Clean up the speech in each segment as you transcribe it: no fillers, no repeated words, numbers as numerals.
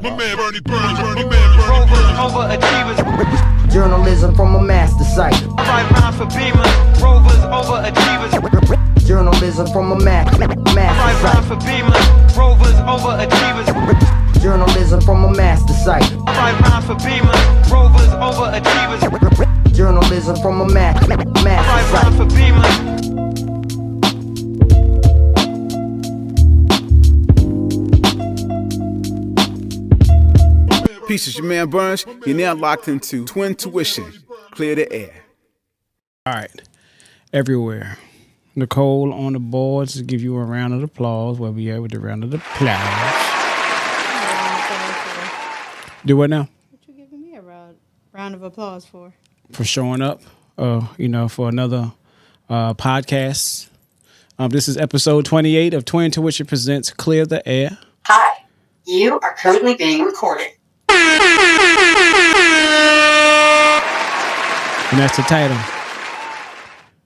My man Bernie Burns, Bernie man, Bernie Burns. Overachievers. Journalism from a master site. 5 rounds for Beamer. Rovers, overachievers. Journalism from a master 5 rounds site. for Beamer. Rovers, overachievers. Journalism from a master site. 5 rounds for Beamer. Rovers, overachievers. Journalism from a 5 master rounds site. for Beamer. Peace, it's your man Burns. You're now locked into Twin2ition. Clear the air. All right. Everywhere. Nichole on the boards to give you a round of applause. Where we at with the round of applause. Do what now? What you giving me a round of applause for? For showing up, for another podcast. This is episode 28 of Twin2ition presents Clear the Air. Hi, you are currently being recorded. And that's the title.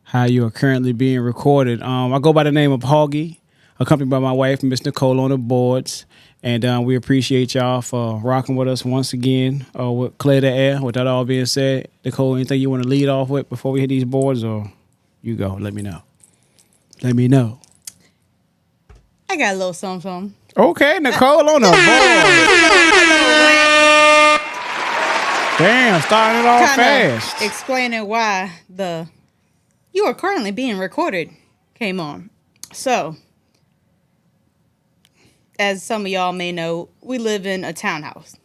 How you are currently being recorded. I go by the name of Hoggie, accompanied by my wife, Miss Nichole, on the boards. And we appreciate y'all for rocking with us once again with Clear the Air. With that all being said, Nichole, anything you want to lead off with before we hit these boards? Or you go, let me know. Let me know. I got a little something. Okay, Nichole on the board. Damn, starting it off fast. Explaining why the "you are currently being recorded" came on. So, as some of y'all may know, we live in a townhouse.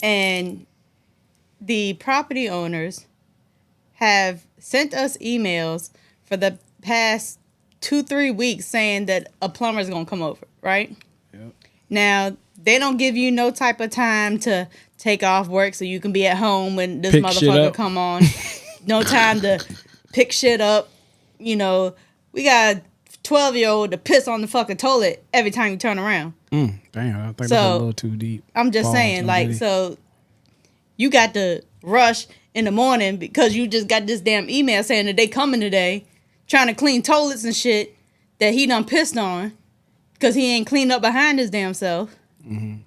And the property owners have sent us emails for the past 2-3 weeks saying that a plumber's going to come over, right? Yep. Now, they don't give you no type of time to take off work so you can be at home when this motherfucker come on. No time to pick shit up. You know, we got a 12-year-old to piss on the fucking toilet every time you turn around. Damn, I think that's a little too deep. I'm just saying, like, so you got to rush in the morning because you just got this damn email saying that they coming today, trying to clean toilets and shit that he done pissed on because he ain't cleaned up behind his damn self. Mm-hmm.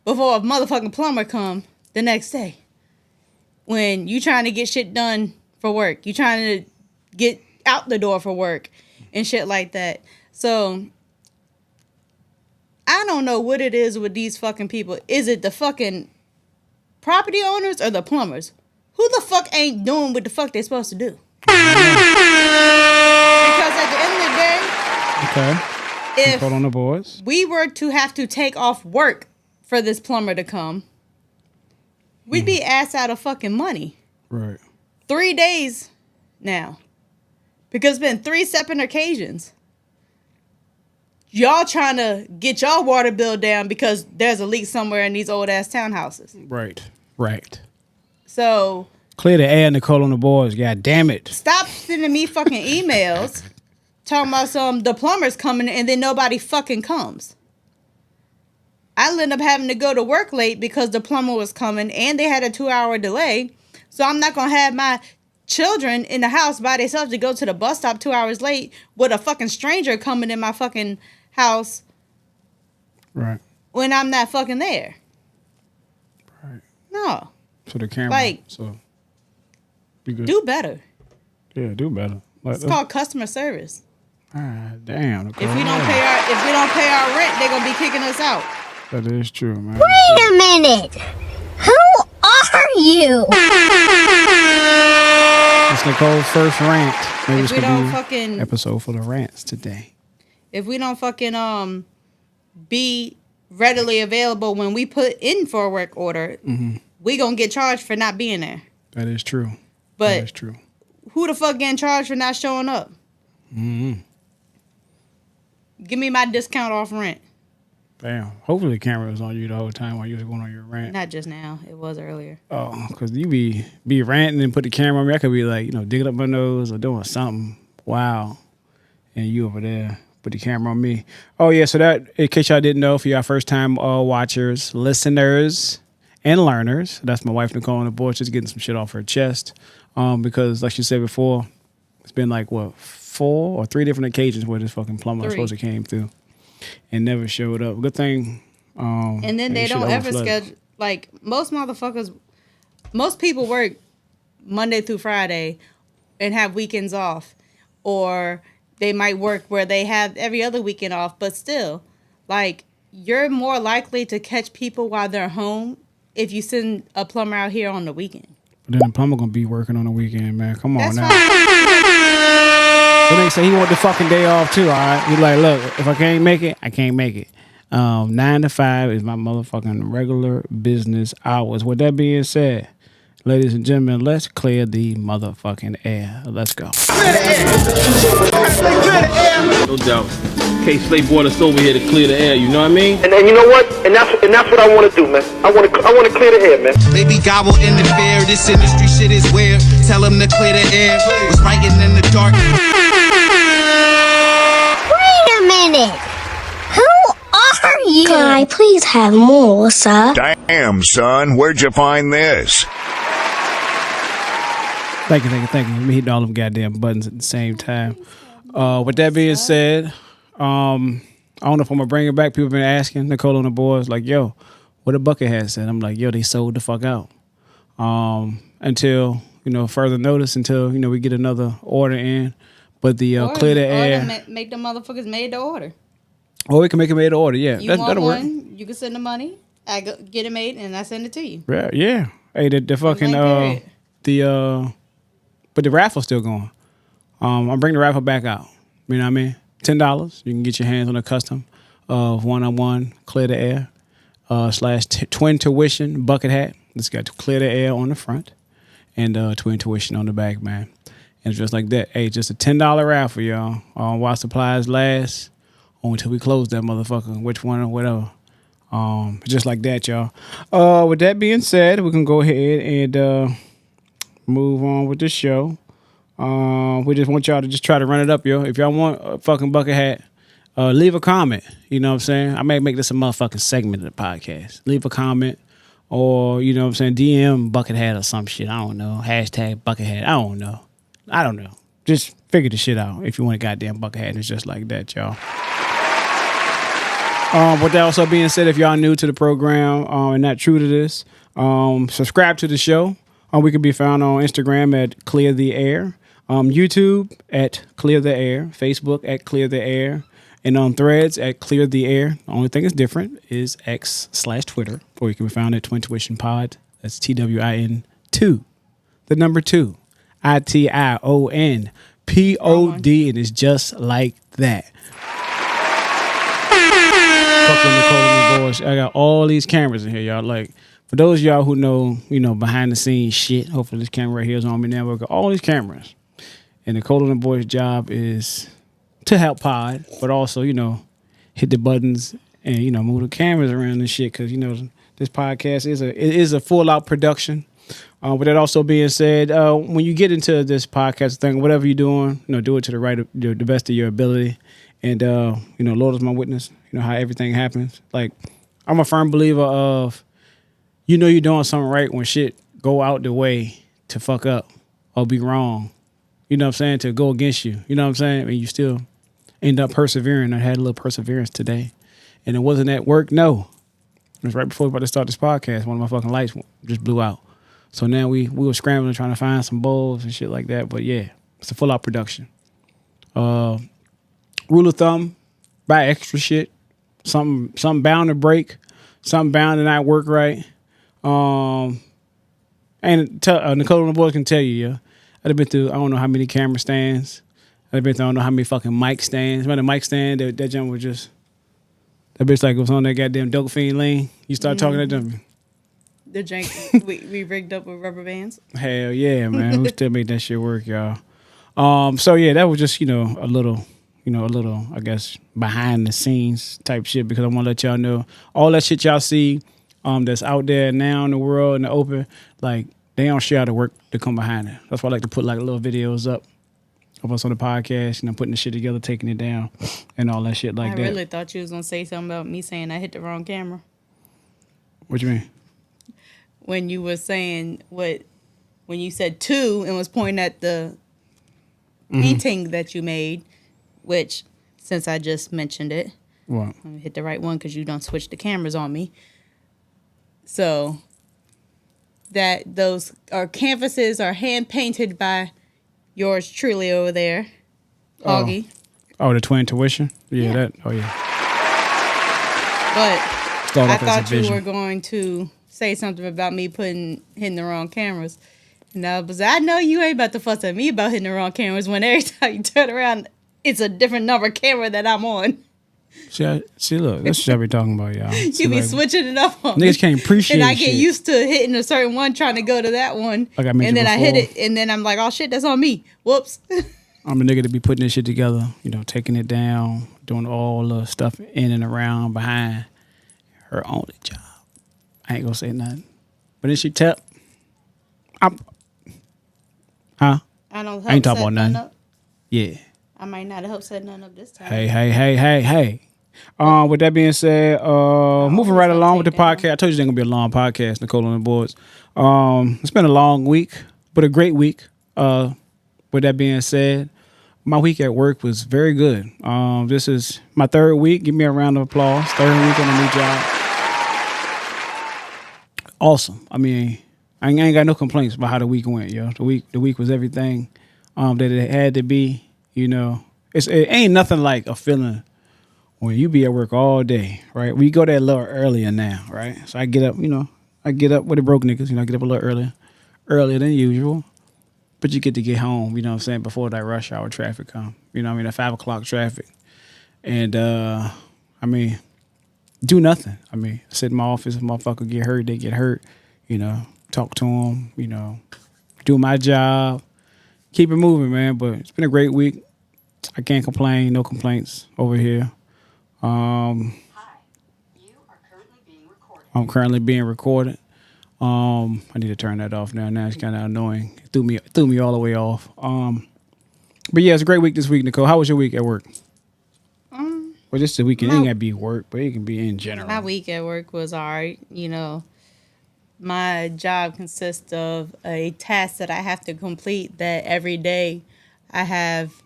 Before a motherfucking plumber come the next day. When you trying to get shit done for work. You trying to get out the door for work and shit like that. So, I don't know what it is with these fucking people. Is it the fucking property owners or the plumbers? Who the fuck ain't doing what the fuck they supposed to do? Because at the end of the day, okay. If on the boards, we were to have to take off work for this plumber to come, we'd be ass out of fucking money. Right. 3 days now. Because it's been 3 separate occasions. Y'all trying to get y'all water bill down because there's a leak somewhere in these old ass townhouses. Right. So Clear the air, Nichole on the boards. God damn it. Stop sending me fucking emails talking about the plumber's coming and then nobody fucking comes. I'll end up having to go to work late because the plumber was coming and they had a 2-hour delay. So I'm not going to have my children in the house by themselves to go to the bus stop 2 hours late with a fucking stranger coming in my fucking house. Right. When I'm not fucking there. Right. No. So the camera. Like, so be good. Do better. Yeah, do better. It's called customer service. Damn. If we don't pay our rent, they're gonna be kicking us out. That is true, man. Wait a minute. Who are you? It's Nichole's first rant. Maybe If it's we gonna don't be fucking episode full of rants today. If we don't fucking be readily available when we put in for a work order, we gonna get charged for not being there. That is true. But that is true. Who the fuck getting charged for not showing up? Mm-hmm. Give me my discount off rent. Damn. Hopefully the camera was on you the whole time while you was going on your rant. Not just now. It was earlier. Oh, because you be ranting and put the camera on me. I could be like, digging up my nose or doing something. Wow. And you over there put the camera on me. Oh, yeah. So that, in case y'all didn't know, for y'all first time watchers, listeners, and learners, that's my wife, Nichole, on the board. She's getting some shit off her chest. Because, like she said before, it's been like, 4 or 3 different occasions where this fucking plumber was supposed to came through and never showed up. Good thing And then they don't ever schedule, like, most people work Monday through Friday and have weekends off. Or they might work where they have every other weekend off. But still, like, you're more likely to catch people while they're home if you send a plumber out here on the weekend. But then the plumber going to be working on the weekend, man. Come on That's now. fine. But they say he want the fucking day off, too, all right? He's like, look, if I can't make it, I can't make it. 9 to 5 is my motherfucking regular business hours. With that being said, ladies and gentlemen, let's clear the motherfucking air. Let's go. No doubt. K-Slay brought us over here to clear the air, you know what I mean? And you know what? And that's what I want to do, man. I want to clear the air, man. Baby gobble in the bear. This industry shit is weird. Tell them to clear the air. Was writing in the dark. Wait a minute. Who are you? Can I please have more, sir? Damn, son, where'd you find this? Thank you. Let me hit all them goddamn buttons at the same time. With that being said, I don't know if I'm gonna bring it back. People have been asking Nichole and the boys, like, yo, what a bucket hat said. I'm like, yo, they sold the fuck out. Until, further notice, until, we get another order in. But the clear the air. Make the motherfuckers made the order. Or we can make it made to order, yeah. You want that'll one, work. you can send the money, I get it made, and I send it to you. Yeah. Hey, the fucking, but the raffle's still going. I'm bringing the raffle back out. You know what I mean? $10. You can get your hands on a custom of one-on-one Clear the Air / Twin2ition bucket hat. It's got Clear the Air on the front and Twin2ition on the back, man. And it's just like that. Hey, just a $10 raffle, y'all. While supplies last, or until we close that motherfucker, which one or whatever. Just like that, y'all. With that being said, we can go ahead and move on with the show. We just want y'all to just try to run it up, yo. If y'all want a fucking bucket hat, leave a comment. You know what I'm saying? I may make this a motherfucking segment of the podcast. Leave a comment or, you know what I'm saying, DM bucket hat or some shit. I don't know. Hashtag bucket hat. I don't know. Just figure the shit out if you want a goddamn bucket hat. It's just like that, y'all. With that also being said, if y'all new to the program and not true to this, subscribe to the show. We can be found on Instagram at Clear the Air, YouTube at Clear the Air, Facebook at Clear the Air, and on Threads at Clear the Air. The only thing that's different is X/Twitter, or you can be found at Twin2ition Pod. That's TWIN2, the number 2, ITIONPOD, and it's just like that. Fuck with Nichole and the boys. I got all these cameras in here, y'all. Like, for those of y'all who know, behind the scenes shit, hopefully this camera right here is on me now. We got all these cameras. And Nichole and the boys' job is to help pod, but also, hit the buttons and, move the cameras around and shit. Because, this podcast is a full-out production. With that also being said, when you get into this podcast thing, whatever you're doing, do it to the best of your ability. And, Lord is my witness. How everything happens. Like, I'm a firm believer of, you're doing something right when shit go out the way to fuck up or be wrong. You know what I'm saying? To go against you. You know what I'm saying? And you still end up persevering. I had a little perseverance today. And it wasn't at work. No. It was right before we were about to start this podcast. One of my fucking lights just blew out. So now we were scrambling trying to find some bulbs and shit like that. But yeah, it's a full-out production. Rule of thumb, buy extra shit. Something bound to break. Something bound to not work right. And Nichole and the boys can tell you, yeah. I've been through, I don't know how many camera stands. I've been through, I don't know how many fucking mic stands. Remember the mic stand? That jump was just, that bitch like it was on that goddamn dope fiend lane. You start talking to them. The jank we rigged up with rubber bands. Hell yeah, man. We still made that shit work, y'all. So yeah, that was just, a little, I guess, behind the scenes type shit, because I want to let y'all know all that shit y'all see that's out there now in the world, in the open, like, they don't share the work to come behind it. That's why I like to put like little videos up of us on the podcast, putting the shit together, taking it down, and all that shit like that. I really thought you was going to say something about me saying I hit the wrong camera. What you mean? When you were saying when you said 2 and was pointing at the painting that you made, which, since I just mentioned it, What? Let me hit the right one because you don't switch the cameras on me. So that those canvases are hand painted by yours truly over there, Hoggie. Oh, the Twin2ition? Yeah, that. Oh, yeah. But I thought you were going to say something about me hitting the wrong cameras. And I know you ain't about to fuss at me about hitting the wrong cameras when every time you turn around, it's a different number camera that I'm on. See, look, that's what I be talking about, y'all. You be switching it up on niggas can't appreciate and I get shit. used to hitting a certain one, trying to go to that one. Like I mentioned and then before. I hit it, and then I'm like, oh shit, that's on me. Whoops. I'm a nigga to be putting this shit together, taking it down, doing all the stuff in and around behind her only job. I ain't gonna say nothing. But then she tell, I don't. I ain't talking about nothing. Yeah. I might not have helped set nothing up this time. Hey. With that being said, moving right along with the podcast. I told you it's gonna be a long podcast, Nichole on the boards. It's been a long week, but a great week. With that being said, my week at work was very good. This is my third week. Give me a round of applause. Third week on a new job. Awesome. I mean, I ain't got no complaints about how the week went, yo. The week was everything that it had to be. It ain't nothing like a feeling when you be at work all day, right? We go there a little earlier now, right? So I get up, I get up with the broke niggas, I get up a little earlier than usual. But you get to get home, what I'm saying, before that rush hour traffic come. That 5 o'clock traffic. And, do nothing. Sit in my office, if a motherfucker get hurt, they get hurt. Talk to them, do my job. Keep it moving, man. But it's been a great week. I can't complain. No complaints over here. Hi, you are currently being recorded. I'm currently being recorded. I need to turn that off now. Now it's kind of annoying. It threw me all the way off. But yeah, it's a great week this week, Nichole. How was your week at work? Well, just the weekend. It ain't got to be work, but it can be in general. My week at work was all right. My job consists of a task that I have to complete that every day I have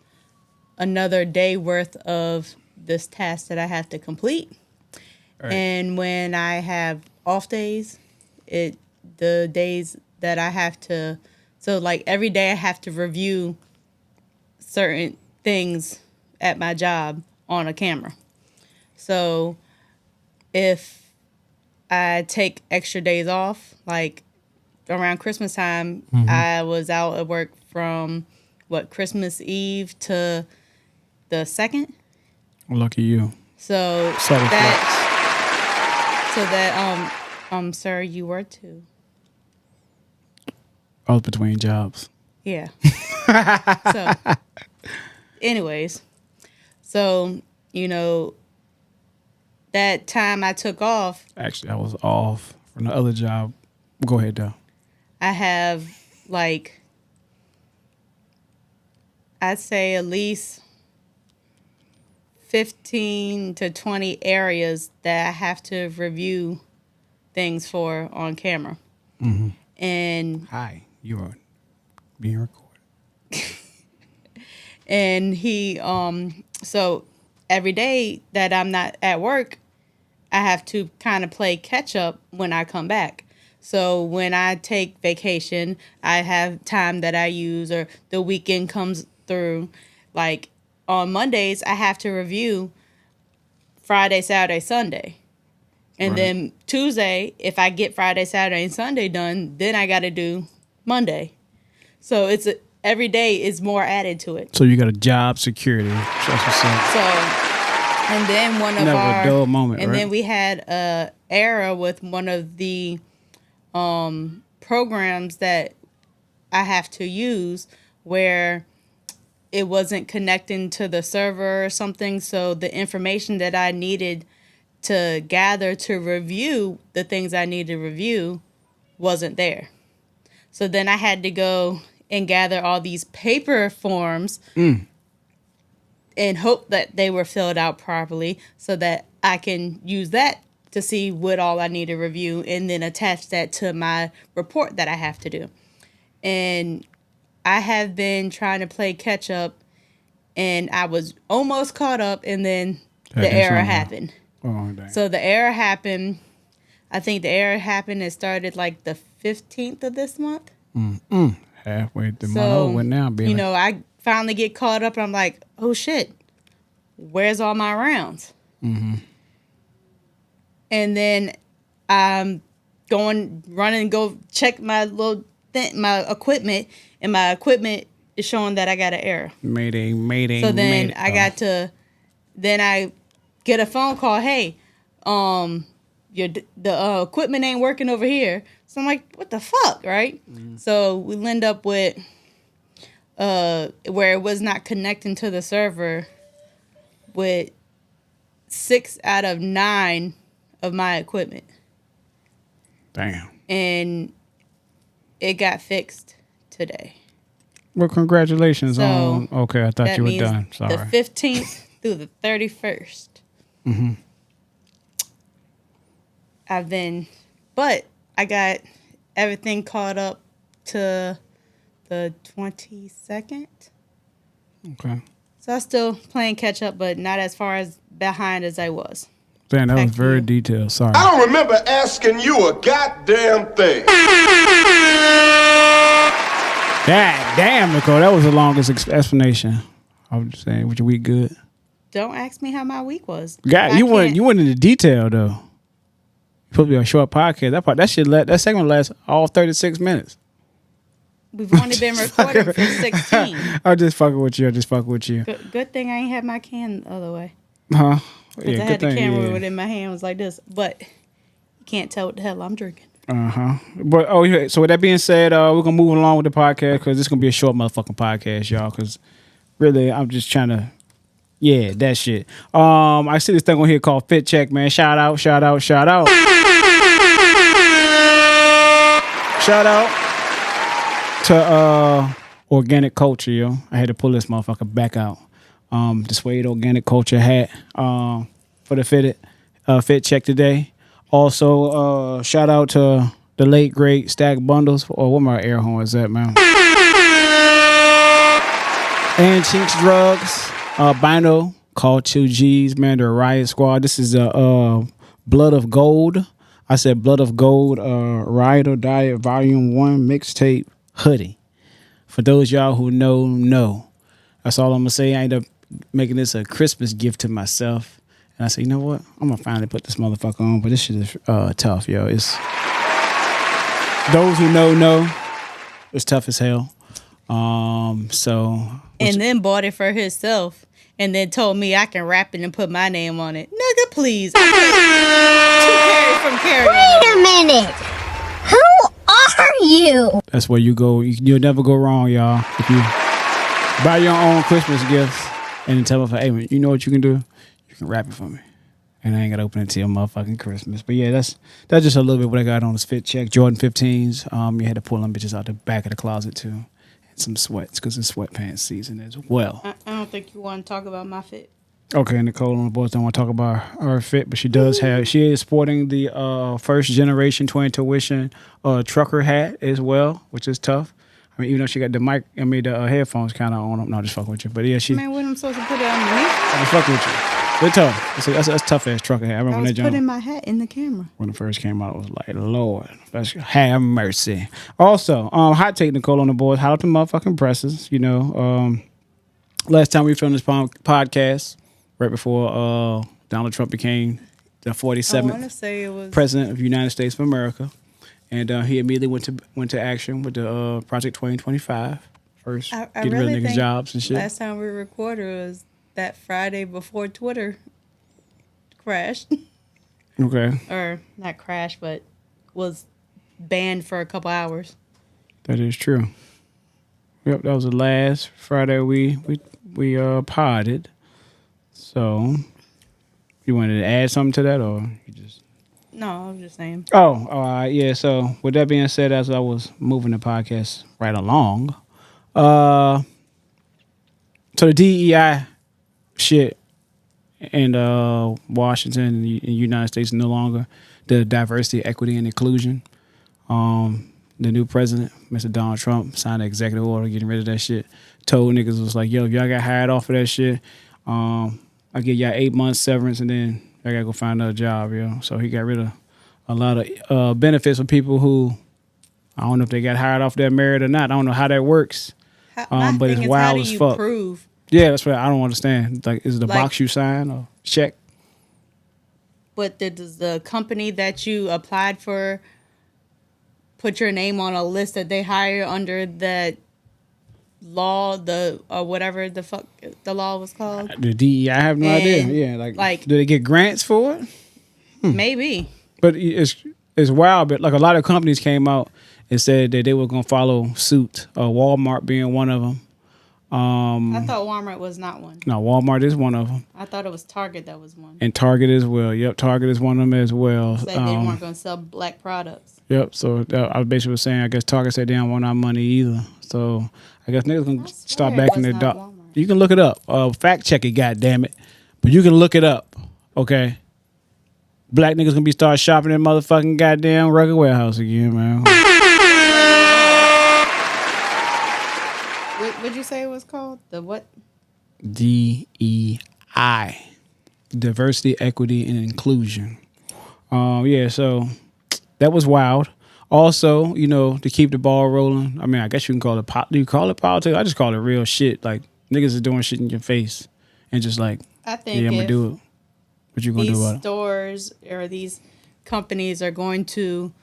another day worth of this task that I have to complete. Right. And when I have off days, the days that I have to, so like every day I have to review certain things at my job on a camera. So if I take extra days off, like around Christmas time, I was out at work from Christmas Eve to the 2nd. Lucky you. So sir, you were too. I was between jobs. Yeah. So, anyways, that time I took off. Actually, I was off from the other job. Go ahead, though. I have, I'd say at least 15 to 20 areas that I have to review things for on camera. Mm-hmm. And hi, you are being recorded. And he, so every day that I'm not at work, I have to kind of play catch up when I come back. So when I take vacation, I have time that I use, or the weekend comes through. Like on Mondays, I have to review Friday, Saturday, Sunday. And then Tuesday, if I get Friday, Saturday, and Sunday done, then I got to do Monday. So every day is more added to it. So you got a job security. That's what's up. So, and then a dull moment, and right? then we had a error with one of the programs that I have to use where it wasn't connecting to the server or something. So the information that I needed to gather to review the things I needed to review wasn't there. So then I had to go and gather all these paper forms and hope that they were filled out properly so that I can use that to see what all I need to review and then attach that to my report that I have to do. And I have been trying to play catch up, and I was almost caught up, and then the error happened. Oh, dang. So the error happened. I think the error happened. It started like the 15th of this month. Halfway through my whole now, Billy. You know, I finally get caught up and I'm like, oh shit, where's all my rounds? Mm-hmm. And then I'm running, go check my little thing, my equipment, and my equipment is showing that I got an error. Mayday. So then I get a phone call. Hey, the equipment ain't working over here. So I'm like, what the fuck, right? So we end up with where it was not connecting to the server with 6 out of 9 of my equipment. Damn. And it got fixed today. Well, congratulations So on. Okay, I thought you were means done. Sorry. The 15th through the 31st. Mm-hmm. But I got everything caught up to the 22nd. Okay. So I'm still playing catch up, but not as far as behind as I was. Damn, that was very detailed. Sorry. I don't remember asking you a goddamn thing. Damn, Nichole, that was the longest explanation. I was just saying, was your week good? Don't ask me how my week was. God, you went into detail though. You supposed to be a short podcast. That segment lasts all 36 minutes. We've only been recording for 16. I'm just fucking with you. Good thing I ain't had my can the other way. Huh? Because I had the camera within my hand was like this. But you can't tell what the hell I'm drinking. But yeah. So with that being said, we're gonna move along with the podcast because this is gonna be a short motherfucking podcast, y'all. Because really, I'm just trying to, that shit. I see this thing on here called Fit Check, man. Shout out. Shout out to Organic Culture, yo. I had to pull this motherfucker back out. The Suede Organic Culture hat for the Fit Check today. Also, shout out to the late great Stack Bundles. What my air horn is that, man? And Chinks Drugs, Bino, called 2Gs, man, the Riot Squad. This is Blood of Gold. I said Blood of Gold, Riot or Diet Volume 1 mixtape hoodie. For those y'all who know. That's all I'm going to say. I end up making this a Christmas gift to myself. And I said, you know what? I'm going to finally put this motherfucker on. But this shit is tough, yo. It's those who know. It's tough as hell. And then bought it for himself. And then told me I can wrap it and put my name on it. Nigga, please. Wait a minute. Who are you? That's where you go. You'll never go wrong, y'all. If you buy your own Christmas gifts and then tell them, hey, you know what you can do? You can wrap it for me. And I ain't got to open it till motherfucking Christmas. But yeah, that's just a little bit what I got on this Fit Check. Jordan 15s. You had to pull them bitches out the back of the closet too. And some sweats because it's sweatpants season as well. I don't think you want to talk about my fit. Okay, Nichole and the boys don't want to talk about her fit, but she is sporting the first generation Twin2ition trucker hat as well, which is tough. I mean, even though she got the headphones kind of on them. No, just fucking with you. But yeah, Man, what am I supposed to put it underneath? I'm just fucking with you. They're tough. That's tough ass trucker hat. I remember I when was that jump. putting my hat in the camera. When it first came out, I was like, Lord, have mercy. Also, hot take Nichole on the boys. Hot up the motherfucking presses. You know, last time we filmed this podcast, right before Donald Trump became the 47th president of the United States of America. And he immediately went to action with the Project 2025. First, getting rid of niggas' jobs and shit. Last time we recorded was that Friday before Twitter crashed. Okay. Or not crashed, but was banned for a couple hours. That is true. Yep, that was the last Friday we podded. So, you wanted to add something to that, or you just? No, I was just saying. Oh, yeah. So, with that being said, as I was moving the podcast right along, so the DEI shit in Washington and the United States is no longer the diversity, equity, and inclusion. The new president, Mr. Donald Trump, signed an executive order getting rid of that shit. Told niggas was like, yo, if y'all got hired off of that shit, I give y'all 8 months severance, and then I gotta go find another job, yo. So he got rid of a lot of benefits for people who, I don't know if they got hired off their merit or not. I don't know how that works. But it's wild as fuck. Prove? Yeah, that's what I don't understand. Like, is it a box you sign or check? But does the company that you applied for put your name on a list that they hire under that law, or whatever the fuck the law was called? The DEI, I have no idea. Yeah, like do they get grants for it? Maybe. But it's wild. But like a lot of companies came out and said that they were gonna follow suit. Walmart being one of them. I thought Walmart was not one. No, Walmart is one of them. I thought it was Target that was one. And Target as well. Yep, Target is one of them as well. Said they weren't going to sell black products. Yep, so I was basically saying, I guess Target said they don't want our money either. So I guess niggas can start backing their dog. You can look it up. Fact check it, goddammit. But you can look it up, okay? Black niggas gonna be start shopping in motherfucking goddamn Rugged Warehouse again, man. What'd you say it was called? The what? DEI. Diversity, Equity, and Inclusion. Yeah, so that was wild. Also, you know, to keep the ball rolling, I mean, I guess you can call it do you call it politics? I just call it real shit. Like, niggas are doing shit in your face and just like, I think yeah, I'm gonna do it. What you gonna do about it? These stores or these companies are going to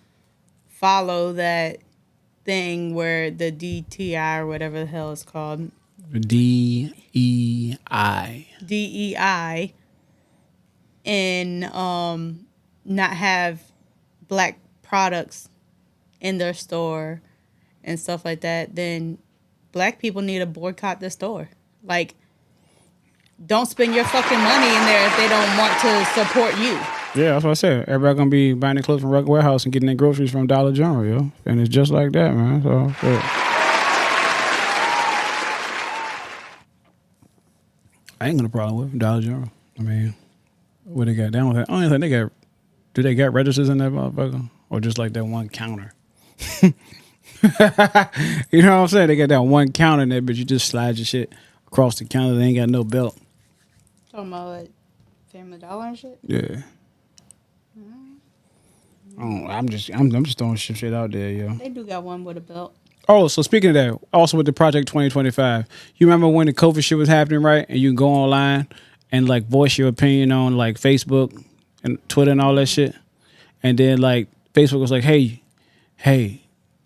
follow that thing where the DTI or whatever the hell it's called. DEI. DEI. And not have black products in their store and stuff like that, then black people need to boycott the store. Like, don't spend your fucking money in there if they don't want to support you. Yeah, that's what I said. Everybody gonna be buying their clothes from Rugged Warehouse and getting their groceries from Dollar General, yo. And it's just like that, man. So, yeah. I ain't got a problem with Dollar General. I mean, what they got down with that? I don't think they got. Do they got registers in that motherfucker, or just like that one counter? You know what I'm saying? They got that one counter in there, but you just slide your shit across the counter. They ain't got no belt. Talking about like Family Dollar and shit. Yeah. I'm just throwing shit out there, yo. They do got one with a belt. Oh, so speaking of that, also with the Project 2025, you remember when the COVID shit was happening, right? And you can go online and like voice your opinion on like Facebook and Twitter and all that shit. And then like Facebook was like, hey,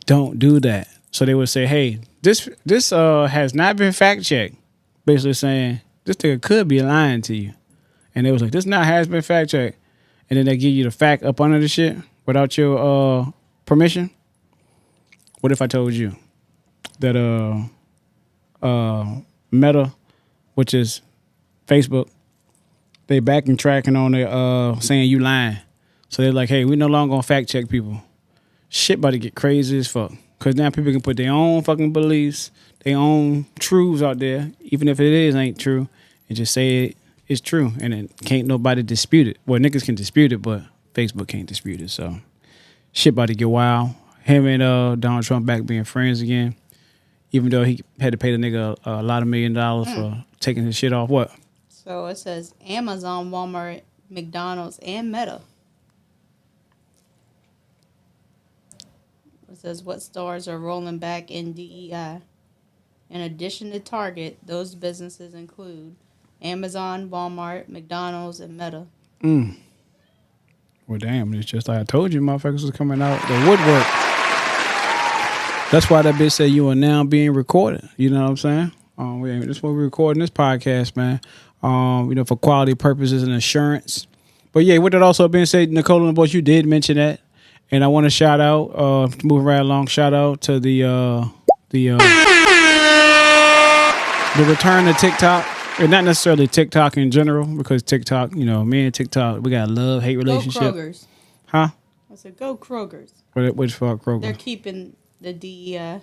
don't do that. So they would say, hey, this has not been fact checked. Basically saying this nigga could be lying to you. And they was like, this not has been fact checked. And then they give you the fact up under the shit without your permission. What if I told you that Meta, which is Facebook, they backing tracking on their saying you lying. So they're like, hey, we no longer gonna fact check people. Shit about to get crazy as fuck. Cause now people can put their own fucking beliefs, their own truths out there, even if it ain't true, and just say it's true. And then can't nobody dispute it. Well, niggas can dispute it, but Facebook can't dispute it. So shit about to get wild. Him and Donald Trump back being friends again, even though he had to pay the nigga a lot of $1 million for taking his shit off. What? So it says Amazon, Walmart, McDonald's, and Meta. It says what stores are rolling back in DEI. In addition to Target, those businesses include Amazon, Walmart, McDonald's, and Meta. Well, damn, it's just like I told you, motherfuckers was coming out the woodwork. That's why that bitch said you are now being recorded. You know what I'm saying? That's why we're recording this podcast, man. You know, for quality purposes and assurance. But yeah, with that also being said, Nichole and the boys, you did mention that. And I want to shout out, moving right along, shout out to the return to TikTok. And not necessarily TikTok in general, because TikTok, you know, me and TikTok, we got a love-hate relationship. Go Kroger's. Huh? I said go Kroger's. Which fuck Kroger? They're keeping the DEI.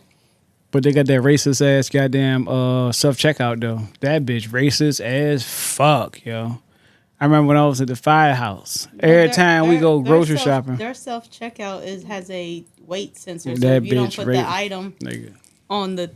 But they got that racist ass goddamn self-checkout though. That bitch racist as fuck, yo. I remember when I was at the firehouse. Every time we go grocery shopping. Their self-checkout has a weight sensor. So that if you don't bitch put the item on the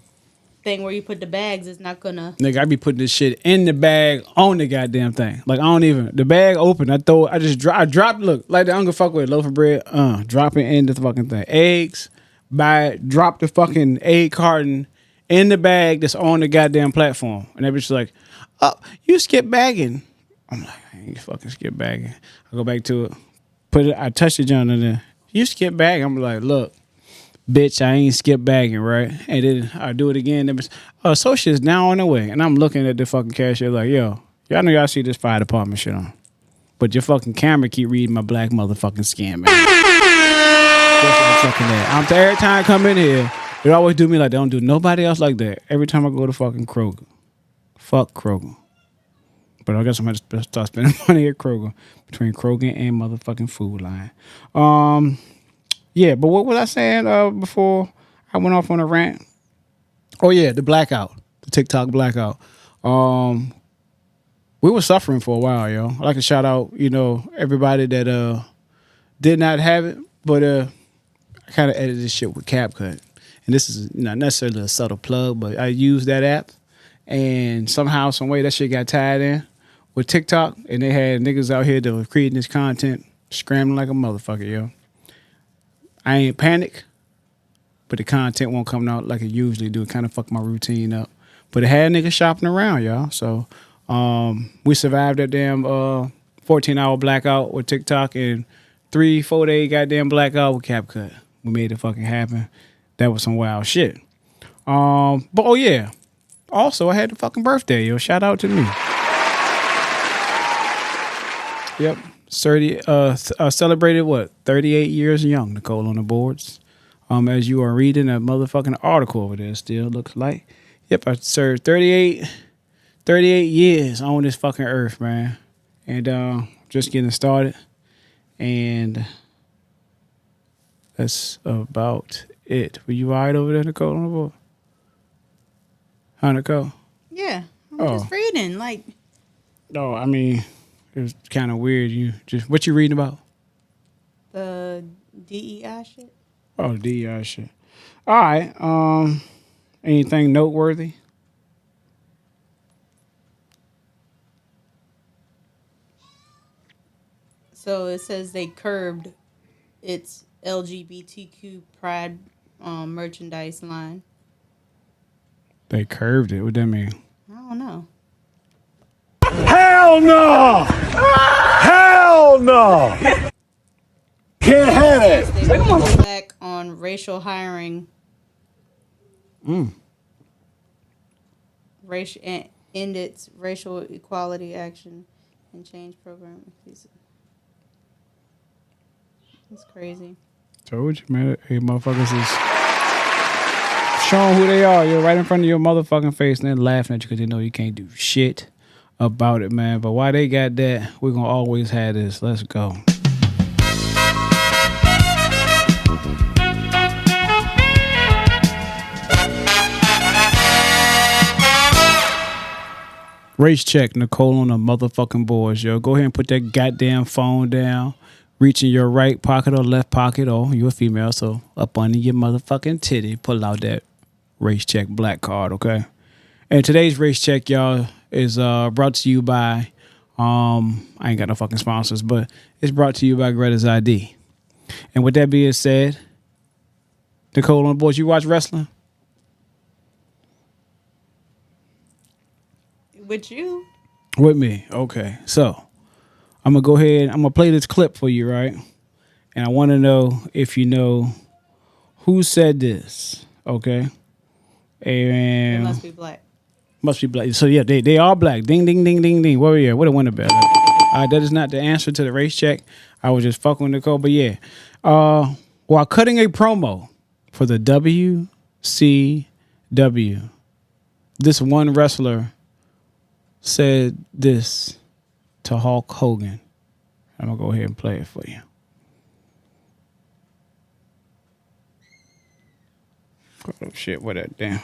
thing where you put the bags is not gonna. Nigga, I be putting this shit in the bag on the goddamn thing. Like I don't even the bag open. I drop. Look, like I don't give a fuck with a loaf of bread. Drop it in the fucking thing. Eggs. Drop the fucking egg carton in the bag that's on the goddamn platform. And that bitch like, oh, you skip bagging. I'm like, I ain't fucking skip bagging. I go back to it. I touch the joint in there. You skip bagging. I'm like, look. Bitch, I ain't skip bagging, right? And then I do it again. Associates now on the way. And I'm looking at the fucking cashier like, yo, y'all know y'all see this fire department shit on. But your fucking camera keep reading my black motherfucking skin, man. Every time I come in here, they always do me like they don't do nobody else like that. Every time I go to fucking Kroger. Fuck Kroger. But I guess I'm going to start spending money at Kroger. Between Kroger and motherfucking Food Line. Yeah, but what was I saying before I went off on a rant? Oh, yeah, the blackout. The TikTok blackout. We were suffering for a while, yo. I'd like to shout out, everybody that did not have it, but I kind of edited this shit with CapCut. And this is not necessarily a subtle plug, but I used that app, and somehow, some way, that shit got tied in with TikTok, and they had niggas out here that were creating this content, scrambling like a motherfucker, yo. I ain't panic, but the content won't come out like it usually do. It kind of fucked my routine up. But it had niggas shopping around, y'all. So we survived that damn 14-hour blackout with TikTok and 3-4 day goddamn blackout with CapCut. We made it fucking happen. That was some wild shit. But oh yeah. Also, I had the fucking birthday, yo. Shout out to me. Yep. Celebrated 38 years young, Nichole on the boards. As you are reading a motherfucking article over there, still looks like. Yep, I served 38 years on this fucking earth, man. And just getting started. And that's about it. Were you all right over there, Nichole, on the board? Huh, Nichole? Yeah, I'm just reading. No, I mean... It was kind of weird. What you reading about? The DEI shit. Oh, DEI shit. All right. Anything noteworthy? So it says they curbed its LGBTQ pride merchandise line. They curved it. What that mean? I don't know. Hell no! Hell no! Can't have it. They pulled back on racial hiring. End its racial equality action and change program. That's crazy. Told you, man. Hey, motherfuckers is showing who they are. You're right in front of your motherfucking face, and they're laughing at you because they know you can't do shit about it, man. But why they got that, we're going to always have this. Let's go. Race check, Nichole on the motherfucking boards, yo. Go ahead and put that goddamn phone down. Reach in your right pocket or left pocket, or you're a female, so up under your motherfucking titty, pull out that race check black card, okay? And today's race check, y'all, is brought to you by, I ain't got no fucking sponsors, but it's brought to you by Gretas ID. And with that being said, Nichole on the boards, you watch wrestling? With you? With me, okay. So, I'm going to go ahead, I'm going to play this clip for you, right? And I want to know if you know who said this, okay? And It must be black. Must be black. So, yeah, they are black. Ding, ding, ding, ding, ding. What a winner bell. That is not the answer to the race check. I was just fucking with Nichole. But, yeah. While cutting a promo for the WCW, this one wrestler said this to Hulk Hogan. I'm going to go ahead and play it for you. Oh, shit, what that damn.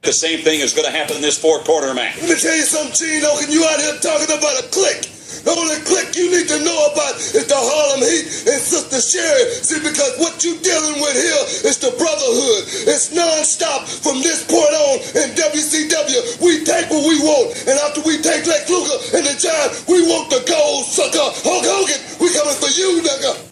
The same thing is going to happen in this four-quarter match. Let me tell you something, Gino. Can you out here talking about a click? The only clique you need to know about is the Harlem Heat and Sister Sherry. See, because what you dealing with here is the brotherhood. It's non-stop from this point on in WCW. We take what we want, and after we take Lex Luger and the Giant, we want the gold sucker. Hulk Hogan, we coming for you, nigga.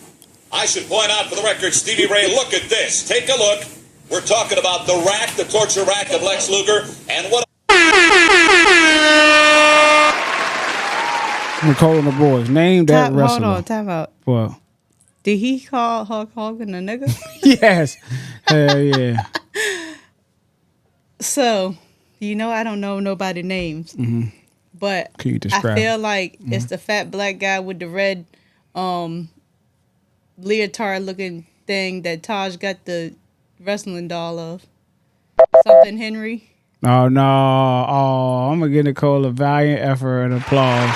I should point out for the record, Stevie Ray, look at this. Take a look. We're talking about the rack, the torture rack of Lex Luger, and what... Nichole and the boys. Name that wrestler. Hold on, time out. What? Did he call Hulk Hogan a nigga? Yes. Hell yeah. So, I don't know nobody's names. Mm-hmm. But Can you describe? I feel like it's the fat black guy with the red leotard looking thing that Taj got the wrestling doll of. Something Henry. Oh, no. Oh, I'm going to give Nichole a valiant effort and applause.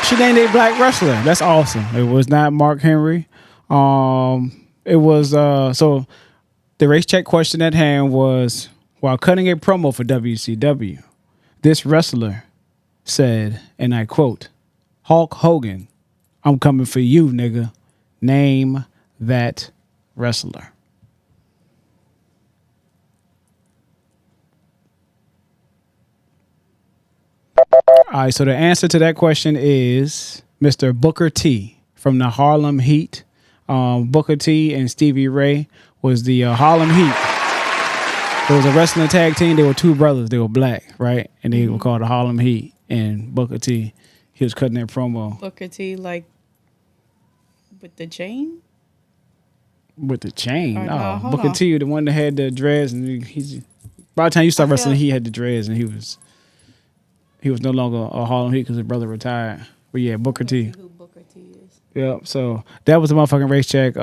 She named a black wrestler. That's awesome. It was not Mark Henry. It was, so the race check question at hand was, while cutting a promo for WCW, this wrestler said, and I quote, "Hulk Hogan, I'm coming for you, nigga. Name that wrestler." All right, so the answer to that question is Mr. Booker T from the Harlem Heat. Booker T and Stevie Ray was the Harlem Heat. It was a wrestling tag team. They were two brothers. They were black, right? And they were called the Harlem Heat. And Booker T, he was cutting that promo. Booker T, like, with the chain? With the chain? Or No, hold Booker on. T, the one that had the dreads. And he's by the time you start wrestling, he had the dreads. And he was no longer a Harlem Heat because his brother retired. But yeah, Booker T. Who Booker T is. Yep. So that was the motherfucking race check.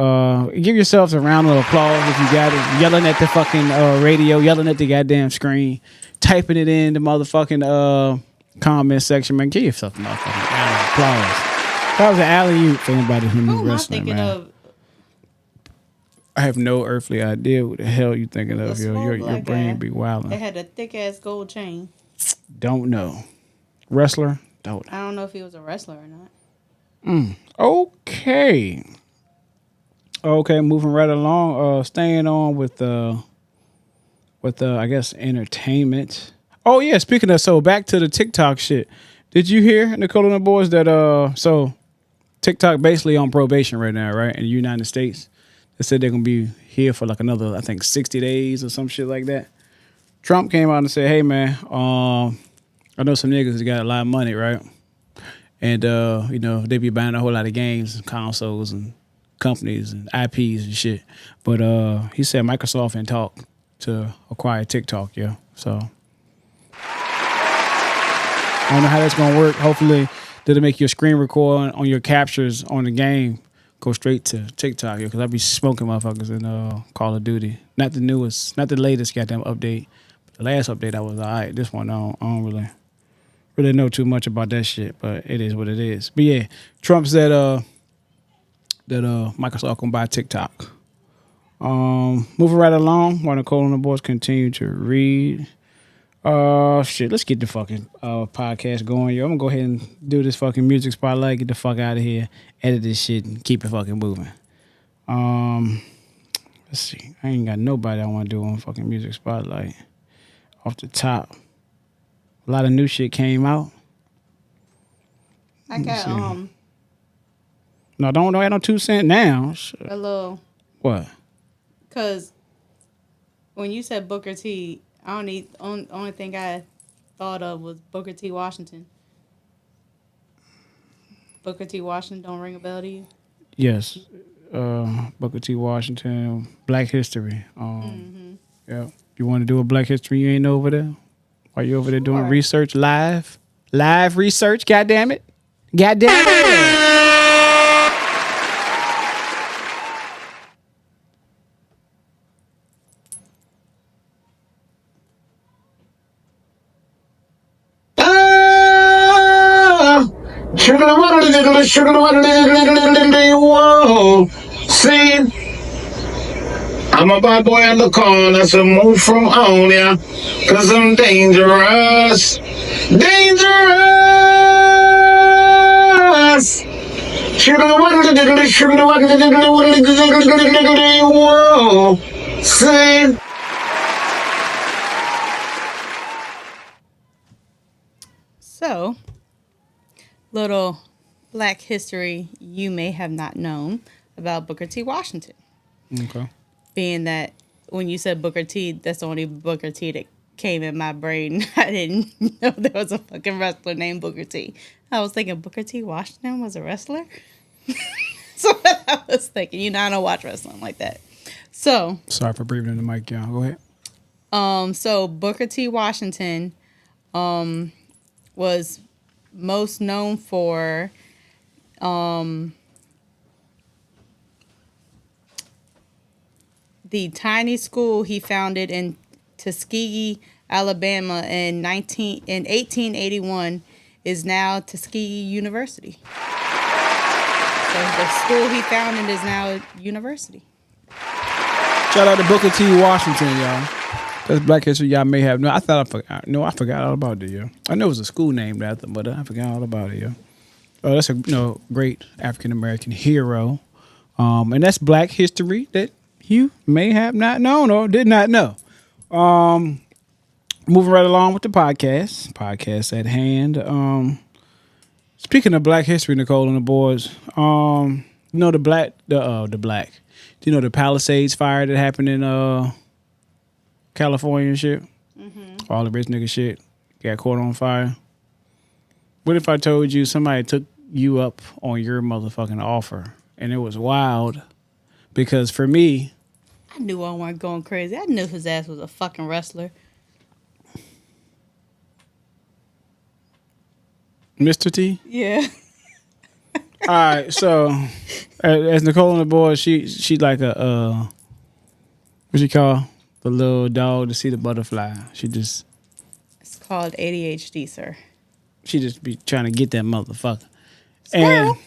Give yourselves a round of applause if you got it. Yelling at the fucking radio, yelling at the goddamn screen, typing it in the motherfucking comment section, man. Give yourself a motherfucking round of applause. That was an alley-oop for anybody who knew Who am I wrestling, thinking man. of? I have no earthly idea what the hell you thinking of. The Your small your black brain guy. be They wilding. had a thick ass gold chain. Don't know. Wrestler? Don't know. I don't know if he was a wrestler or not. Okay. Okay, moving right along. Staying on with I guess entertainment. Oh yeah, speaking of, so back to the TikTok shit. Did you hear, Nichole and the boys, that so TikTok basically on probation right now, right? In the United States. They said they're gonna be here for like another, I think, 60 days or some shit like that. Trump came out and said, "Hey man, I know some niggas that got a lot of money, right? And, they be buying a whole lot of games and consoles and companies and IPs and shit. But he said Microsoft and talk to acquire TikTok, yeah. So I don't know how that's going to work. Hopefully, that'll make your screen record on your captures on the game go straight to TikTok, yeah, because I be smoking motherfuckers in Call of Duty. Not the newest, not the latest goddamn update. The last update, I was all right. This one, I don't really know too much about that shit, but it is what it is. But yeah, Trump said that Microsoft gonna buy TikTok. Moving right along, while Nichole and the boys continue to read. Let's get the fucking podcast going, yo. I'm gonna go ahead and do this fucking music spotlight, get the fuck out of here, edit this shit, and keep it fucking moving. Let's see. I ain't got nobody I want to do on fucking music spotlight. Off the top. A lot of new shit came out. I got No, don't add no 2 cents now. a little, What? cause when you said Booker T, only thing I thought of was Booker T. Washington. Booker T. Washington don't ring a bell to you? Yes. Booker T. Washington, Black History. Yeah. You want to do a Black History? You ain't over there? Are you over there doing research live? Live research, goddamn it. Goddamn it. See, I'm a bad boy on the corner, so move from on ya, cause I'm dangerous, dangerous. Yes. See? So, little Black history you may have not known about Booker T. Washington. Okay. Being that when you said Booker T, that's the only Booker T that came in my brain. I didn't know there was a fucking wrestler named Booker T. I was thinking Booker T. Washington was a wrestler. So I was thinking, I don't watch wrestling like that. So sorry for breathing in the mic, y'all. Go ahead. So Booker T. Washington, was most known for, the tiny school he founded in Tuskegee, Alabama in 1881 is now Tuskegee University. So the school he founded is now a university. Shout out to Booker T. Washington, y'all. That's Black history y'all may have. No, I forgot all about it, yo. I know it was a school named after, but I forgot all about it, yo. Oh, that's a great African American hero, and that's Black history that you may have not known or did not know. Moving right along with the podcast at hand. Speaking of Black history, Nichole and the boys, the Black. Do you know the Palisades Fire that happened in California and shit? Mm-hmm. All the rich nigga shit got caught on fire. What if I told you somebody took you up on your motherfucking offer and it was wild? Because for me, I knew I wasn't going crazy. I knew his ass was a fucking wrestler. Mr. T? Yeah. All right, so as Nichole and the boys, she like a what you call the little dog to see the butterfly. It's called ADHD, sir. She just be trying to get that motherfucker. Squirrel.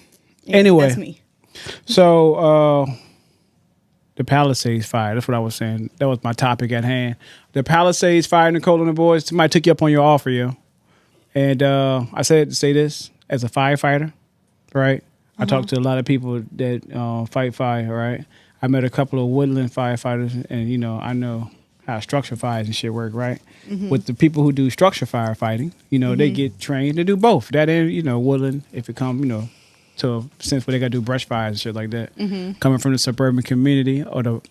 And anyway, that's me. So the Palisades Fire. That's what I was saying. That was my topic at hand. The Palisades Fire, Nichole and the boys. Somebody took you up on your offer, yo. And I said to say this as a firefighter, right? I talked to a lot of people that fight fire, right? I met a couple of woodland firefighters, and I know how structure fires and shit work, right? Mm-hmm. With the people who do structure firefighting, they get trained to do both. That and woodland, if it comes, to a sense where they got to do brush fires and shit like that. Mm-hmm. Coming from the suburban community or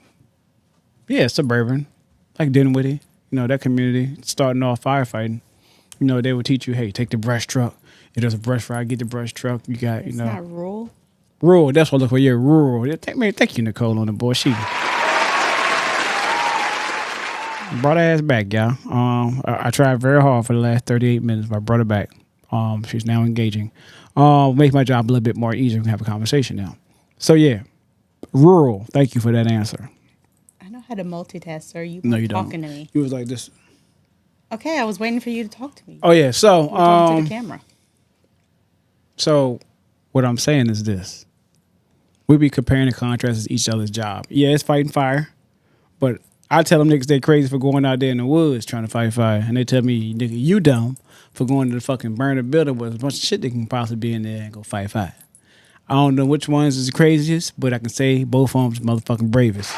suburban, like Dinwiddie, that community, starting off firefighting. They would teach you, hey, take the brush truck. If there's a brush fire, get the brush truck. You got, It's not rural. Rural, that's what I look for. Yeah, rural. Thank you, Nichole, on the board. She brought her ass back, y'all. I tried very hard for the last 38 minutes, but I brought her back. She's now engaging. Make my job a little bit more easier. We can have a conversation now. So, yeah, rural. Thank you for that answer. I know how to multitask, sir. You no, you talking don't. to me. You was like this. Okay, I was waiting for you to talk to me. Oh, yeah. So, talking to the camera. So, what I'm saying is this. We be comparing and contrasting each other's job. Yeah, it's fighting fire. But I tell them niggas they crazy for going out there in the woods trying to fight fire. And they tell me, nigga, you dumb for going to the fucking burner building with a bunch of shit that can possibly be in there and go fight fire. I don't know which ones is the craziest, but I can say both of them's motherfucking bravest.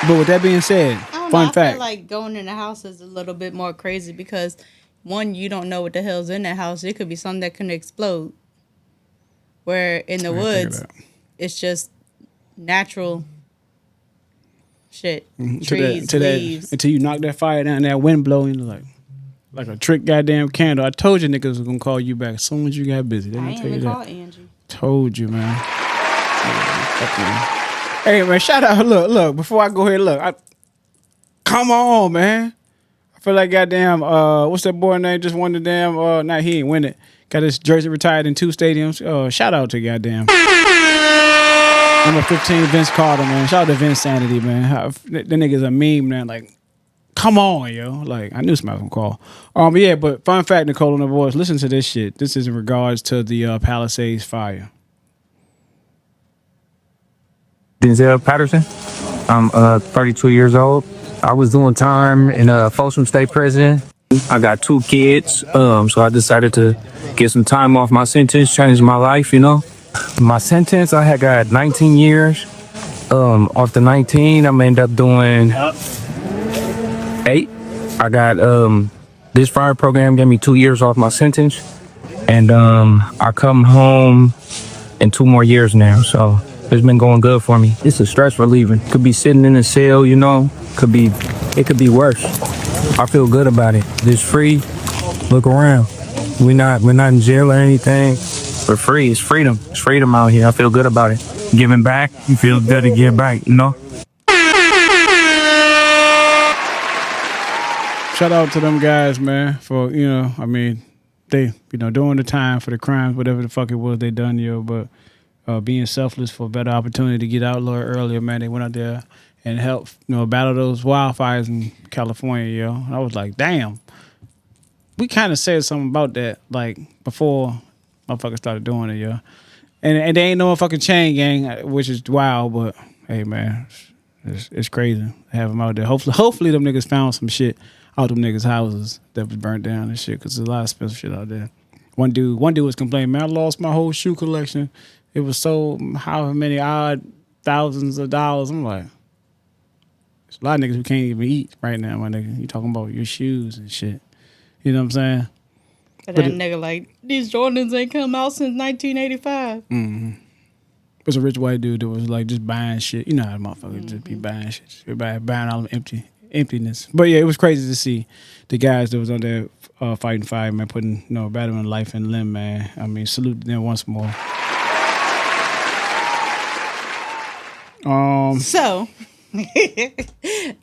But with that being said, fun fact. I feel like going in the house is a little bit more crazy because, one, you don't know what the hell's in that house. It could be something that can explode. Where in the woods, it's just natural shit. Trees, leaves. Until you knock that fire down, that wind blowing like a trick goddamn candle. I told you niggas was going to call you back as soon as you got busy. They I didn't ain't tell you even that. call Angie. Told you, man. Hey, man, shout out. Look, before I go ahead, look. Come on, man. I feel like goddamn, what's that boy name? Just won the damn, he ain't win it. Got his jersey retired in 2 stadiums. Shout out to goddamn. Number 15, Vince Carter, man. Shout out to Vince Sanity, man. The nigga's a meme, man. Like, come on, yo. Like, I knew somebody was gonna call. Yeah, but fun fact, Nichole and the boys, listen to this shit. This is in regards to the Palisades Fire. Denzel Patterson. I'm 32 years old. I was doing time in Folsom State Prison. I got 2 kids, so I decided to get some time off my sentence, change my life, you know. My sentence, I had got 19 years. Off the 19, I'm end up doing 8. I got this fire program gave me 2 years off my sentence, and I come home in 2 more years now. So it's been going good for me. It's a stress relieving. Could be sitting in a cell, you know. It could be worse. I feel good about it. It's free. Look around. We're not in jail or anything. We're free. It's freedom. It's freedom out here. I feel good about it. Giving back, you feel good to give back, you know? Shout out to them guys, man, for, they, doing the time for the crimes, whatever the fuck it was they done, but being selfless for a better opportunity to get out a little earlier, man. They went out there and helped, battle those wildfires in California, And I was like, damn. We kind of said something about that, like, before motherfuckers started doing it, And they ain't no fucking chain gang, which is wild, but hey, man, it's crazy to have them out there. Hopefully them niggas found some shit out them niggas' houses that was burnt down and shit, because there's a lot of special shit out there. One dude was complaining, man, I lost my whole shoe collection. It was so how many odd thousands of dollars. I'm like, there's a lot of niggas who can't even eat right now, my nigga. You talking about your shoes and shit. You know what I'm saying? But that nigga like, these Jordans ain't come out since 1985. Mm-hmm. There's a rich white dude that was like just buying shit. You know how motherfuckers just be buying shit. Buying all them emptiness. But yeah, it was crazy to see the guys that was on there fighting fire, man, putting battling life and limb, man. I mean, salute to them once more. So,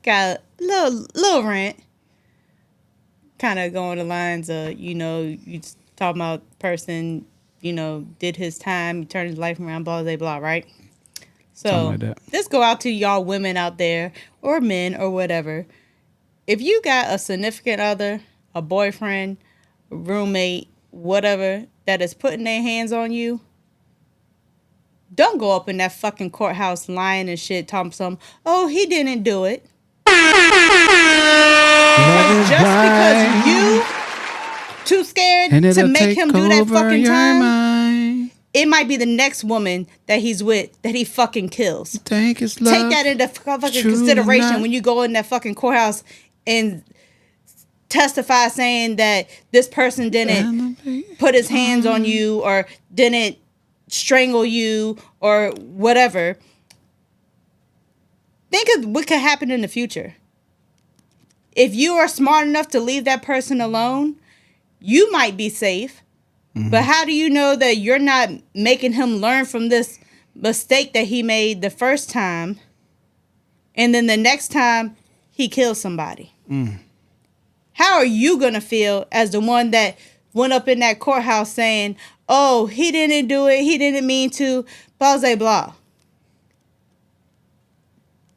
got a little rant. Kind of going the lines of, you talking about person, did his time, turned his life around, blah, blah, blah, right? So like this go out to y'all women out there, or men, or whatever. If you got a significant other, a boyfriend, a roommate, whatever, that is putting their hands on you, don't go up in that fucking courthouse lying and shit, talking some, oh, he didn't do it. Just because you too scared to make him do that fucking time, it might be the next woman that he's with that he fucking kills. Take that into fucking consideration when you go in that fucking courthouse and testify saying that this person didn't put his hands on you or didn't strangle you or whatever. Think of what could happen in the future. If you are smart enough to leave that person alone, you might be safe. Mm-hmm. But how do you know that you're not making him learn from this mistake that he made the first time, and then the next time he kills somebody? How are you going to feel as the one that went up in that courthouse saying, oh, he didn't do it, he didn't mean to, blah, blah, blah.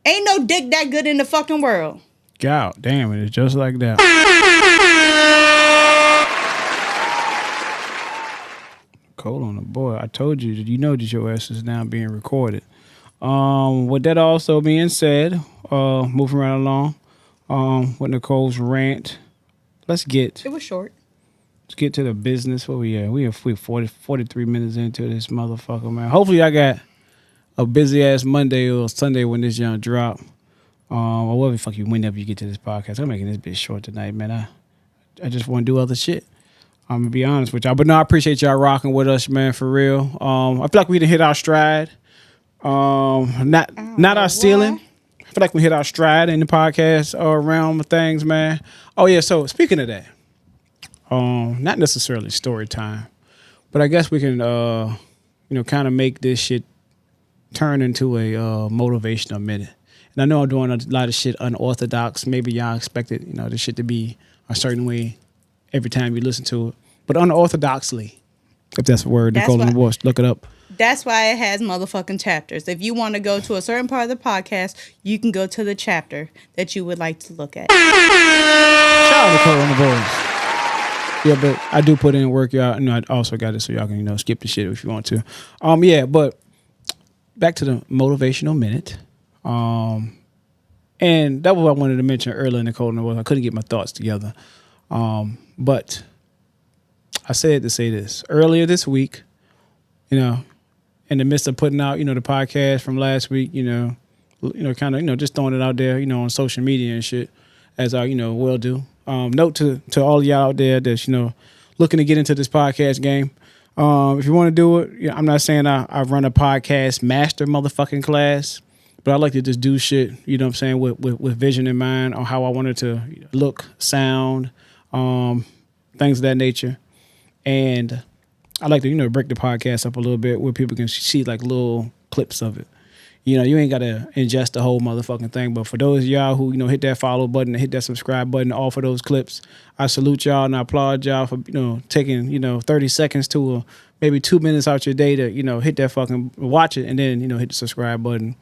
Ain't no dick that good in the fucking world. God damn it, it's just like that. Cold on the boy. I told you that that your ass is now being recorded. With that also being said, moving right along, with Nichole's rant, it was short. Let's get to the business. Where we at? We are 43 minutes into this motherfucker, man. Hopefully I got a busy ass Monday or Sunday when this young drop. Or whatever the fuck whenever you get to this podcast. I'm making this bitch short tonight, man. I just want to do other shit. I'm gonna be honest with y'all. But no, I appreciate y'all rocking with us, man, for real. I feel like we done hit our stride. Not our ceiling. I feel like we hit our stride in the podcast realm of things, man. Oh yeah, so speaking of that, not necessarily story time, but I guess we can kind of make this shit turn into a motivational minute. And I know I'm doing a lot of shit unorthodox. Maybe y'all expected, this shit to be a certain way every time you listen to it. But unorthodoxly, if that's a word, Nichole in the voice, look it up. That's why it has motherfucking chapters. If you want to go to a certain part of the podcast, you can go to the chapter that you would like to look at. Shout out Nichole in the voice. Yeah, but I do put in work, y'all. I also got it so y'all can, skip the shit if you want to. Yeah, but back to the motivational minute. And that was what I wanted to mention earlier, Nichole, I couldn't get my thoughts together. But I said to say this earlier this week, you know, in the midst of putting out, you know, the podcast from last week, you know, kind of, you know, just throwing it out there, you know, on social media and shit, as I, you know, will do. Note to all of y'all out there that's, you know, looking to get into this podcast game. If you want to do it, you know, I'm not saying I run a podcast master motherfucking class, but I like to just do shit, you know what I'm saying, with vision in mind on how I want it to look, sound, things of that nature. And I like to, you know, break the podcast up a little bit where people can see like little clips of it. You know, you ain't got to ingest the whole motherfucking thing. But for those of y'all who, you know, hit that follow button and hit that subscribe button, all for those clips, I salute y'all and I applaud y'all for, you know, taking, you know, 30 seconds to maybe 2 minutes out your day to, you know, hit that fucking, watch it and then, you know, hit the subscribe button.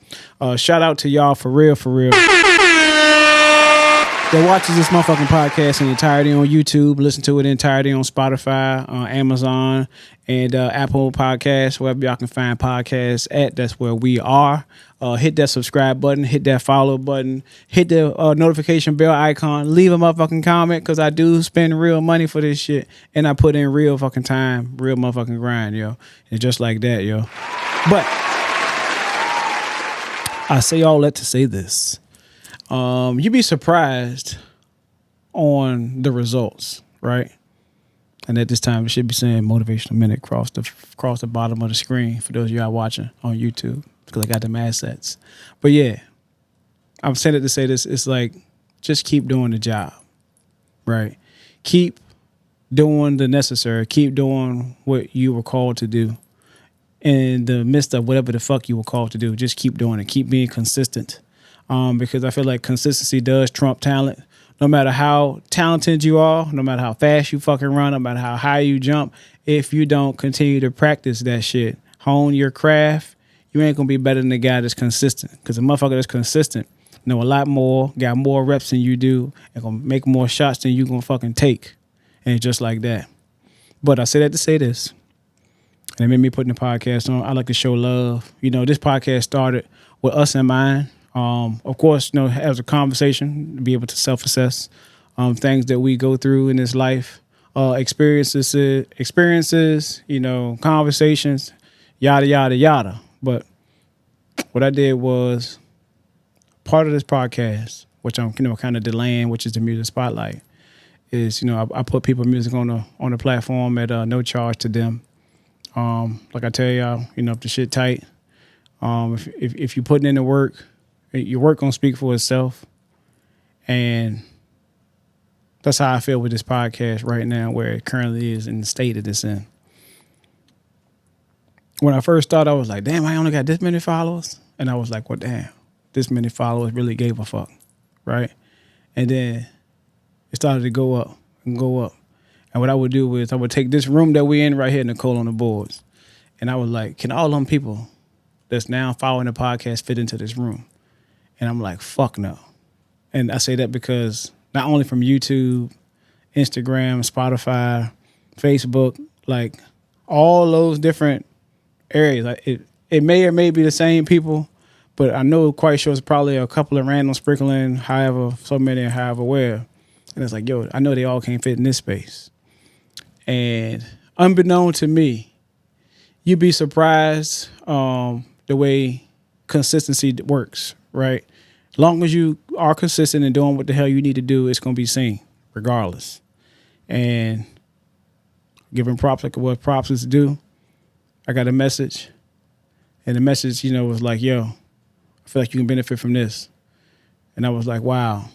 Shout out to y'all for real. That watches this motherfucking podcast in entirety on YouTube, listen to it in entirety on Spotify, Amazon, and Apple Podcasts, wherever y'all can find podcasts at. That's where we are. Hit that subscribe button, hit that follow button, hit the notification bell icon, leave a motherfucking comment, because I do spend real money for this shit, and I put in real fucking time, real motherfucking grind, yo. And just like that, yo. But I say all that to say this. You'd be surprised on the results, right? And at this time, it should be saying Motivational Minute across the bottom of the screen for those of y'all watching on YouTube, because I got them assets. But yeah, I'm saying it to say this. It's like, just keep doing the job, right? Keep doing the necessary. Keep doing what you were called to do. In the midst of whatever the fuck you were called to do, just keep doing it. Keep being consistent. Because I feel like consistency does trump talent. No matter how talented you are, no matter how fast you fucking run, no matter how high you jump, if you don't continue to practice that shit, hone your craft, you ain't gonna be better than the guy that's consistent. Because a motherfucker that's consistent know a lot more, got more reps than you do, and gonna make more shots than you gonna fucking take. And just like that. But I say that to say this. And it made me putting the podcast on. I like to show love. You know, this podcast started with us in mind. Of course, you know, as a conversation, to be able to self-assess things that we go through in this life, experiences, you know, conversations, yada, yada, yada. But what I did was part of this podcast, which I'm, you know, kind of delaying, which is the music spotlight, is, you know, I put people's music on the platform at no charge to them. Like I tell y'all, you know, if the shit tight, if you're putting in the work, your work gonna speak for itself. And that's how I feel with this podcast right now, where it currently is in the state that it's in. When I first started, I was like, damn, I only got this many followers. And I was like, well, damn, this many followers really gave a fuck, right? And then it started to go up and go up. And what I would do is I would take this room that we're in right here, Nichole on the boards. And I was like, can all them people that's now following the podcast fit into this room? And I'm like, fuck no. And I say that because not only from YouTube, Instagram, Spotify, Facebook, like all those different areas, like it may or may be the same people, but I know quite sure it's probably a couple of random sprinkling, however, so many, however where. And it's like, yo, I know they all can't fit in this space. And unbeknown to me, you'd be surprised the way consistency works, right? Long as you are consistent in doing what the hell you need to do, it's going to be seen regardless. And giving props like what props is due, I got a message. And the message, you know, was like, yo, I feel like you can benefit from this. And I was like, wow.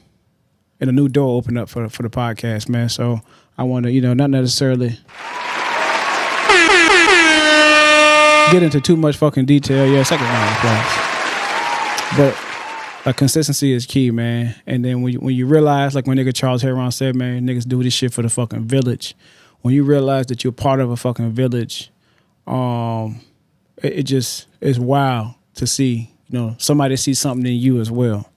And a new door opened up for the podcast, man. So I want to, you know, not necessarily get into too much fucking detail. Yeah, second round of applause. But consistency is key, man. And then when you realize, like when nigga Charles Heron said, man, niggas do this shit for the fucking village. When you realize that you're part of a fucking village, it just is wild to see, you know, somebody see something in you as well.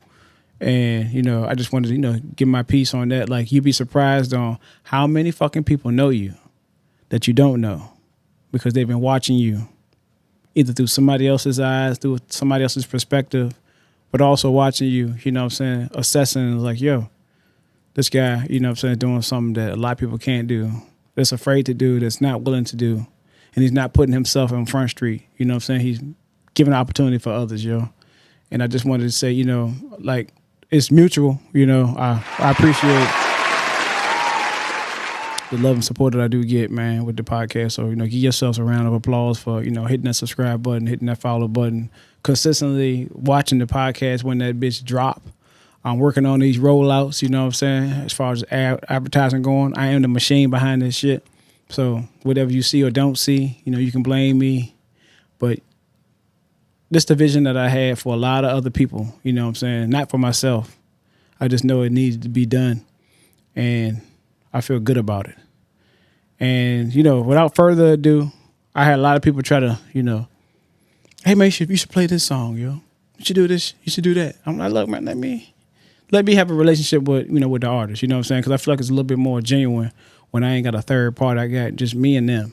And, you know, I just wanted to, you know, give my piece on that. Like, you'd be surprised on how many fucking people know you that you don't know because they've been watching you either through somebody else's eyes, through somebody else's perspective, but also watching you, you know what I'm saying, assessing like, yo, this guy, you know what I'm saying, doing something that a lot of people can't do, that's afraid to do, that's not willing to do, and he's not putting himself on Front Street. You know what I'm saying? He's giving opportunity for others, yo. And I just wanted to say, you know, like, it's mutual. You know, I appreciate the love and support that I do get, man, with the podcast. So, you know, give yourselves a round of applause for, you know, hitting that subscribe button, hitting that follow button, consistently watching the podcast when that bitch drop. I'm working on these rollouts, you know what I'm saying, as far as advertising going. I am the machine behind this shit. So whatever you see or don't see, you know, you can blame me. But this the vision that I had for a lot of other people, you know what I'm saying, not for myself. I just know it needed to be done. And I feel good about it. And, you know, without further ado, I had a lot of people try to, you know, hey, man, you should play this song, yo. You should do this. You should do that. I'm like, look, man, let me have a relationship with, you know, with the artist. You know what I'm saying? Because I feel like it's a little bit more genuine when I ain't got a third party. I got just me and them.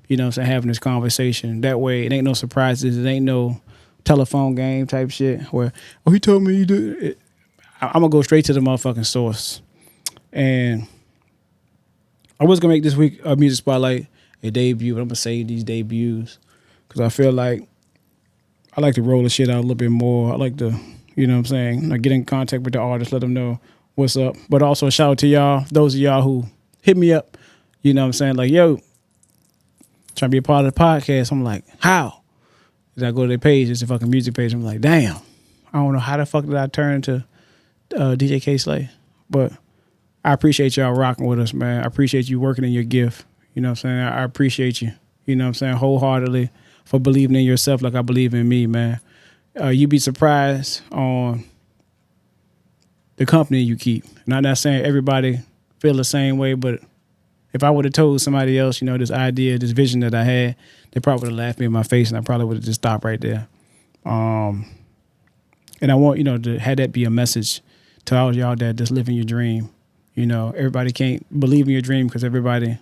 You know what I'm saying? Having this conversation. That way, it ain't no surprises. It ain't no telephone game type shit where, oh, he told me you do it. I'm going to go straight to the motherfucking source. And I was going to make this week a music spotlight, a debut, but I'm going to save these debuts because I feel like I like to roll the shit out a little bit more. I like to, you know what I'm saying, like get in contact with the artist, let them know what's up. But also a shout out to y'all, those of y'all who hit me up, you know what I'm saying, like, yo, trying to be a part of the podcast. I'm like, how? Then I go to their page, it's a fucking music page. I'm like, damn, I don't know how the fuck did I turn into DJ K Slay. But I appreciate y'all rocking with us, man. I appreciate you working in your gift. You know what I'm saying? I appreciate you, you know what I'm saying, wholeheartedly for believing in yourself like I believe in me, man. You'd be surprised on the company you keep. Not saying everybody feel the same way, but if I would have told somebody else, you know, this idea, this vision that I had, they probably would have laughed me in my face and I probably would have just stopped right there. And I want, you know, to have that be a message to all y'all that just living your dream. You know, everybody can't believe in your dream because everybody,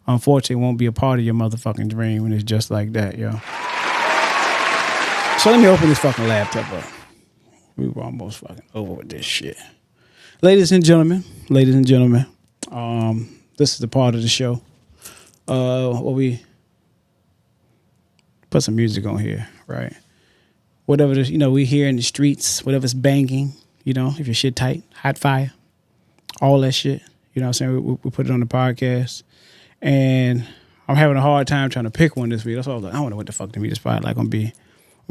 unfortunately, won't be a part of your motherfucking dream, and it's just like that, yo. So let me open this fucking laptop up. We were almost fucking over with this shit. Ladies and gentlemen, this is the part of the show where we put some music on here, right? Whatever, you know, we hear in the streets, whatever's banging, you know, if your shit tight, hot fire, all that shit, you know what I'm saying? We put it on the podcast. And I'm having a hard time trying to pick one this week. That's why I was like, I don't know what the fuck the music spot like. I'm gonna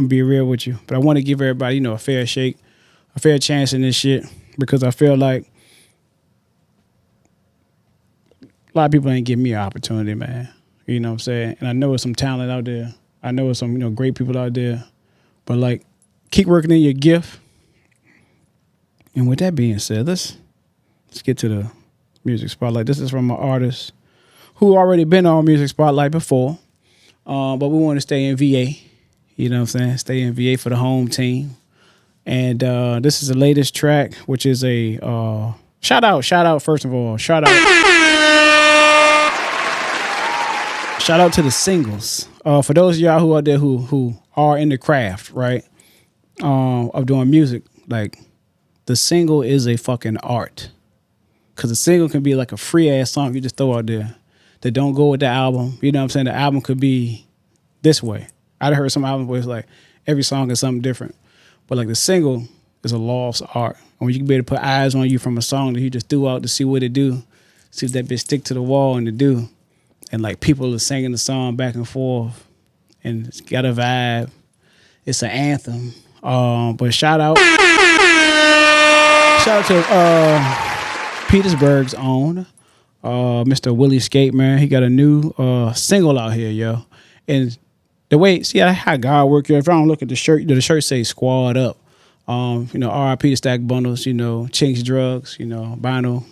be real with you. But I want to give everybody, you know, a fair shake, a fair chance in this shit, because I feel like a lot of people ain't giving me an opportunity, man. You know what I'm saying? And I know there's some talent out there. I know there's some, you know, great people out there. But like, keep working in your gift. And with that being said, let's get to the music spotlight. This is from an artist who already been on Music Spotlight before, but we want to stay in VA. You know what I'm saying? Stay in VA for the home team. And this is the latest track, which is a shout out, first of all. Shout out to the singles. For those of y'all who are there who are in the craft, right, of doing music, like, the single is a fucking art. Because the single can be like a free-ass song you just throw out there that don't go with the album. You know what I'm saying? The album could be this way. I'd heard some albums where it's like every song is something different. But like the single is a lost art. And when you can be able to put eyes on you from a song that you just threw out to see what it do, see if that bitch stick to the wall and it do. And like people are singing the song back and forth and it's got a vibe. It's an anthem. But shout out to Petersburg's own Mr. Willie Skate, man. He got a new single out here, yo. And the way, see how God work, yo. If I don't look at the shirt, the shirt say squad up. You know, RIP to Stack Bundles, you know, Chinks Drugs, you know, Vinyl,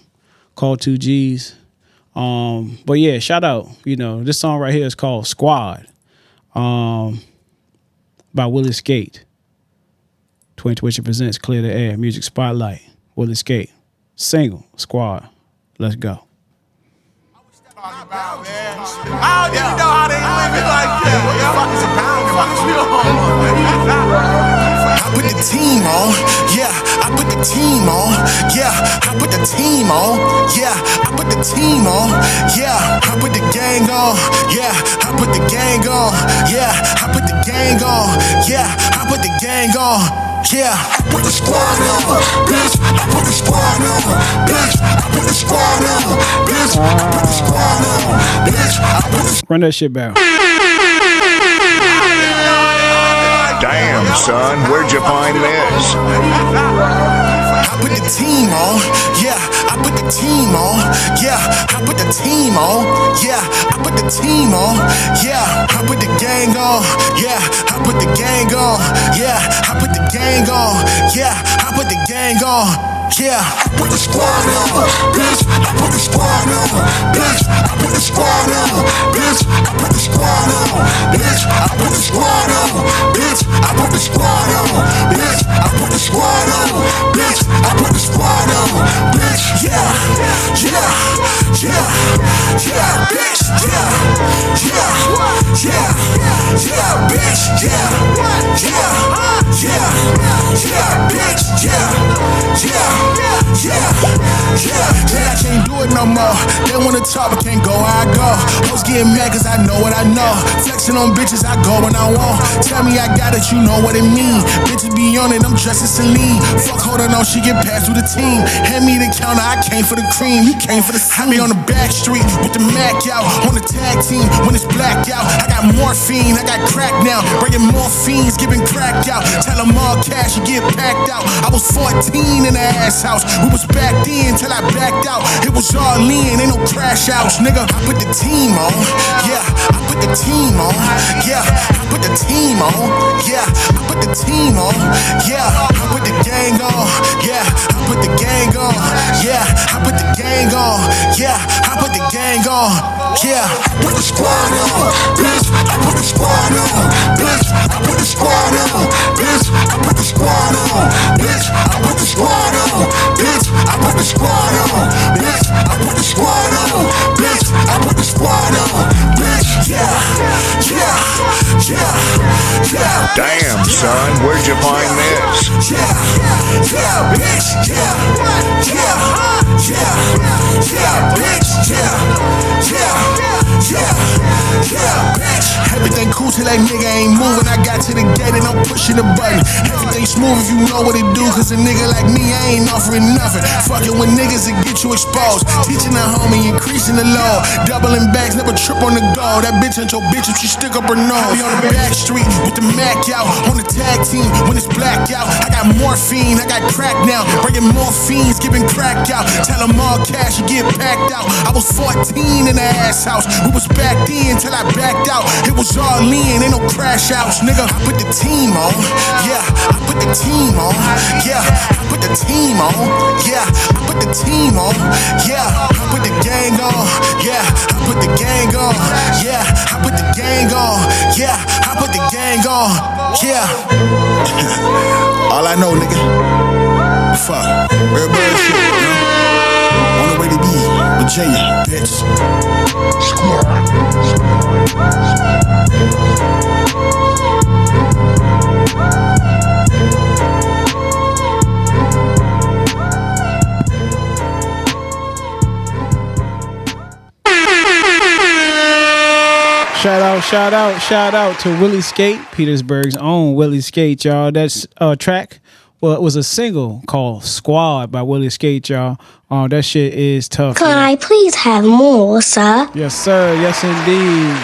Call 2 G's. But yeah, shout out. You know, this song right here is called Squad by Willie Skate. Twin2ition presents Clear the Air, Music Spotlight, Willie Skate. Single, Squad. Let's go. I don't even know how they live it like that. What the fuck is a pound? I put the team on, yeah, I put the team on. Yeah, I put the team on. Yeah, I put the team on. Yeah, I put the gang on. Yeah, I put the gang on. Yeah, I put the gang on. Yeah, I put the gang on. Yeah, I put the squad on, bitch. I put the squad on, bitch. I put the squad on, bitch. I put the squad on, bitch. I put the Run that shit back. Damn, son, where'd you find this? I put the team on, yeah, I put the team on, yeah, I put the team on, yeah, I put the team on, yeah, I put the gang on, yeah, I put the gang on, yeah, I put the gang on, yeah, I put the gang on, yeah, I put the squad on, bitch, I put the squad on, bitch, I put the squad on, bitch, I put the squad on, bitch, I put the squad on, bitch, I put the squad on, bitch, I put the squad on, bitch, I put the squad on, bitch, yeah, yeah, yeah, yeah, bitch, yeah, yeah, yeah, yeah, bitch, yeah, yeah, yeah, yeah, bitch, yeah, yeah, yeah, yeah. Say I can't do it no more. They wanna talk but can't go how I go. Hoes getting mad cause I know what I know. Flexing on bitches, I go when I want. Tell me I got it, you know what it mean. Bitches be on it, I'm dressed in Celine. Fuck holding on, she get passed through the team. Hand me the counter, I came for the cream. You came for the scene. I be on the back street with the Mac out. On the tag team when it's blacked out. I got morphine, I got crack now. Bringing more fiends, giving crack out. Tell them all cash, you get packed out. I was 14 in the ass house. We was backed in till I backed out. It was all lean, ain't no crash outs, nigga. I put the team on, yeah. I put the team on, yeah. I put the team on, yeah. I put the team on, yeah. I put the gang on, yeah. I put the gang on, yeah. I put the gang on, yeah. I put the gang on, yeah. I put the squad on, bitch. I put the squad on, bitch. I put the squad on, bitch. I put the squad on, bitch. I put the squad on, bitch. I put the squad on, bitch. I put the squad on, bitch. I put the squad on, bitch. Yeah, yeah, yeah, yeah. Damn, son, where'd you find this? Yeah, yeah, bitch. Yeah, yeah, yeah, yeah, bitch. Yeah, yeah, yeah, yeah, bitch. Everything cool till that nigga ain't moving. I got to the gate and I'm pushing the button. Everything smooth if you know what it do. Cause a nigga like me, I ain't offering nothing. Fucking with niggas that get you exposed. Teaching the homie, increasing the load. Doubling bags, never trip on the go. That bitch ain't your bitch if she stick up her nose. Be on the back street with the Mac out. On the tag team when it's blacked out. I got morphine, I got crack now. Bringing more fiends, giving crack out. Tell them all cash, you get packed out. I was 14 in the ass house. We was backed in till I backed out. It was all lean, ain't no crash outs, nigga. I put the team on, yeah. I put the team on, yeah. I put the team on, yeah. I put the team on, yeah. I put the gang on, yeah. I put the gang on, yeah. I put the gang on, yeah. I put the gang on, yeah. All I know, nigga. Fuck, real bad shit, you know? On the way to be Virginia, bitch. Shout out to Willie Skate, Petersburg's own Willie Skate, y'all. That's track. Well, it was a single called Squad by Willie Skate, y'all. That shit is tough. Could I please have more, sir? Yes, sir. Yes, indeed.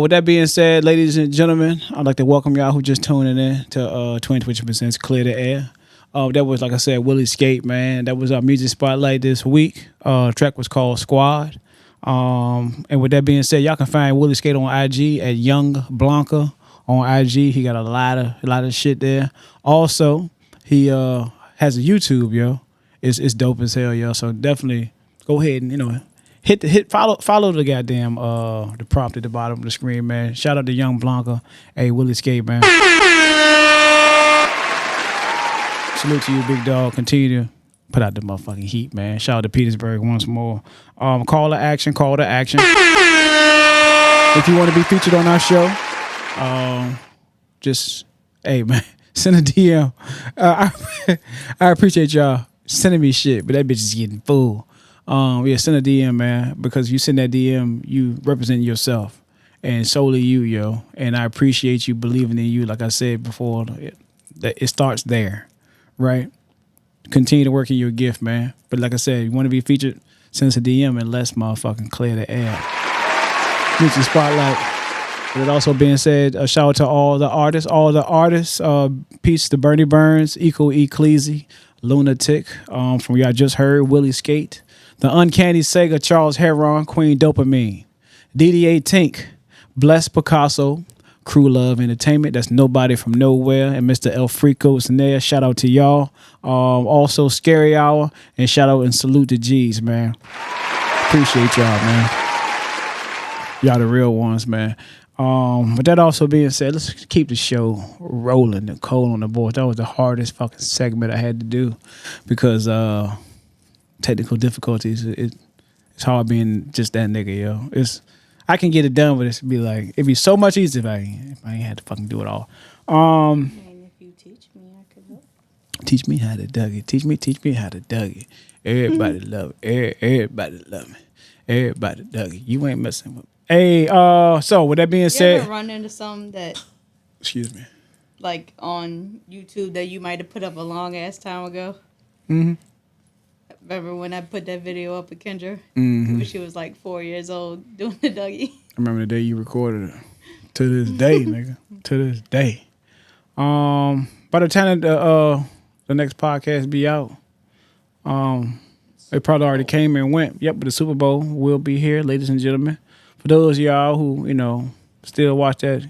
With that being said, ladies and gentlemen, I'd like to welcome y'all who just tuning in to Twin2ition presents Clear the Air. That was, like I said, Willie Skate, man. That was our music spotlight this week. Track was called Squad. And with that being said, y'all can find Willie Skate on IG at Young Blanca on IG. He got a lot of shit there. Also, he has a YouTube, yo. It's dope as hell, yo. So definitely go ahead and follow the goddamn the prompt at the bottom of the screen, man. Shout out to Young Blanca, hey Willie Skate, man. Salute to you, big dog. Continue to put out the motherfucking heat, man. Shout out to Petersburg once more. Call to action. If you want to be featured on our show, just, hey, man, Send a DM. I appreciate y'all sending me shit, but that bitch is getting full. Yeah, send a DM, man, because you send that DM, you represent yourself and solely you, yo. And I appreciate you believing in you. Like I said before, that it starts there, right? Continue to work in your gift, man. But like I said, you want to be featured, send us a DM and let's motherfucking clear the air. Future Spotlight. With it also being said, a shout out to all the artists. Peace to Bernie Burns, Eco Ecclesi, Lunatic, from y'all just heard, Willie Skate, The Uncanny Sega, Charles Heron, Queen Dopamine, DDA Tink, Bless Picasso, Crew Love Entertainment, that's Nobody From Nowhere, and Mr. El Frico is in there. Shout out to y'all. Also Scary Hour, and shout out and salute to G's, man. Appreciate y'all, man. Y'all the real ones, man. But that also being said, let's keep the show rolling. Nichole on the board. That was the hardest fucking segment I had to do because technical difficulties. It's hard being just that nigga, yo. I can get it done, but it'd be so much easier if I ain't had to fucking do it all. And if you teach me, I could help. Teach me how to dug it. Teach me how to dug it. Everybody love it. Everybody love me. Everybody dug it. You ain't messing with me. Hey, so with that being said, you ever run into something that, excuse me, like on YouTube that you might have put up a long ass time ago? Mm-hmm. Remember when I put that video up with Kendra? Mm-hmm. When she was like 4 years old doing the Dougie. I remember the day you recorded it. To this day, nigga. To this day. By the time the next podcast be out, it probably already came and went. Yep, but the Super Bowl will be here, ladies and gentlemen. For those of y'all who, still watch that,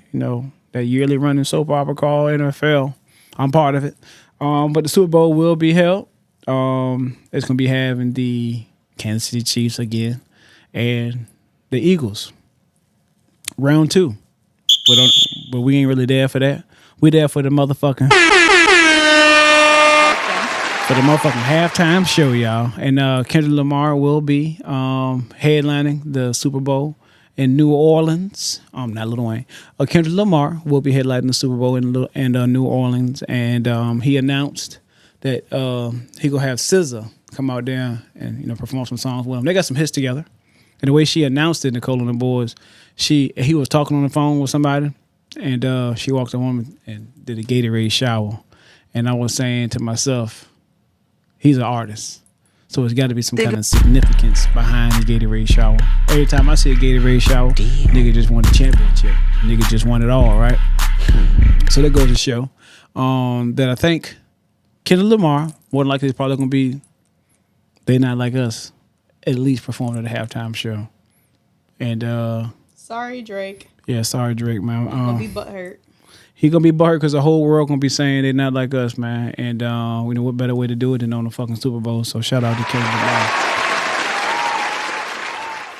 that yearly running soap opera called NFL, I'm part of it. But the Super Bowl will be held. It's going to be having the Kansas City Chiefs again and the Eagles. Round 2. But we ain't really there for that. We there for the motherfucking halftime show, y'all. And Kendrick Lamar will be headlining the Super Bowl in New Orleans. Not Lil Wayne. Kendrick Lamar will be headlining the Super Bowl in New Orleans, and he announced that he gonna have SZA come out there and perform some songs with him. They got some hits together, and the way she announced it, Nichole on the boards, he was talking on the phone with somebody, and she walked on and did a Gatorade shower, and I was saying to myself, he's an artist. So it's got to be some kind of significance behind the Gatorade shower. Every time I see a Gatorade shower, nigga just won the championship. Nigga just won it all, right? So that goes to show that I think Kendrick Lamar, more than likely, is probably going to be They Not Like Us, at least performing at a halftime show. And sorry, Drake. Yeah, sorry, Drake, man. Gonna be butthurt. He gonna be butthurt because the whole world gonna be saying they're not like us, man. And we know what better way to do it than on the fucking Super Bowl. So shout out to Kendrick Lamar.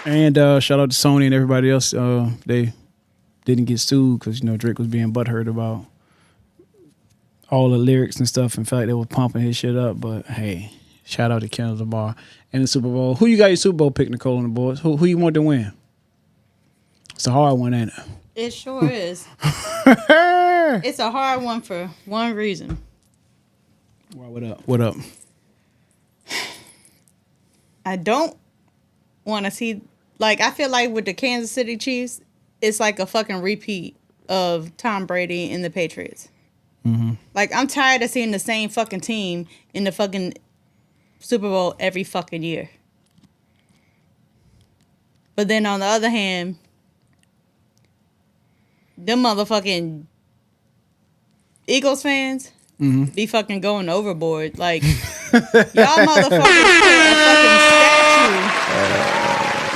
And shout out to Sony and everybody else. They didn't get sued because Drake was being butthurt about all the lyrics and stuff and felt like they were pumping his shit up. But hey, shout out to Kendrick Lamar and the Super Bowl. Who you got your Super Bowl pick, Nichole, on the boards? Who you want to win? It's a hard one, ain't it? It sure is. It's a hard one for one reason. What up? What up? I don't want to see, I feel like with the Kansas City Chiefs, it's like a fucking repeat of Tom Brady and the Patriots. Mm-hmm. I'm tired of seeing the same fucking team in the fucking Super Bowl every fucking year. But then on the other hand, them motherfucking Eagles fans be fucking going overboard. Y'all motherfuckers put a fucking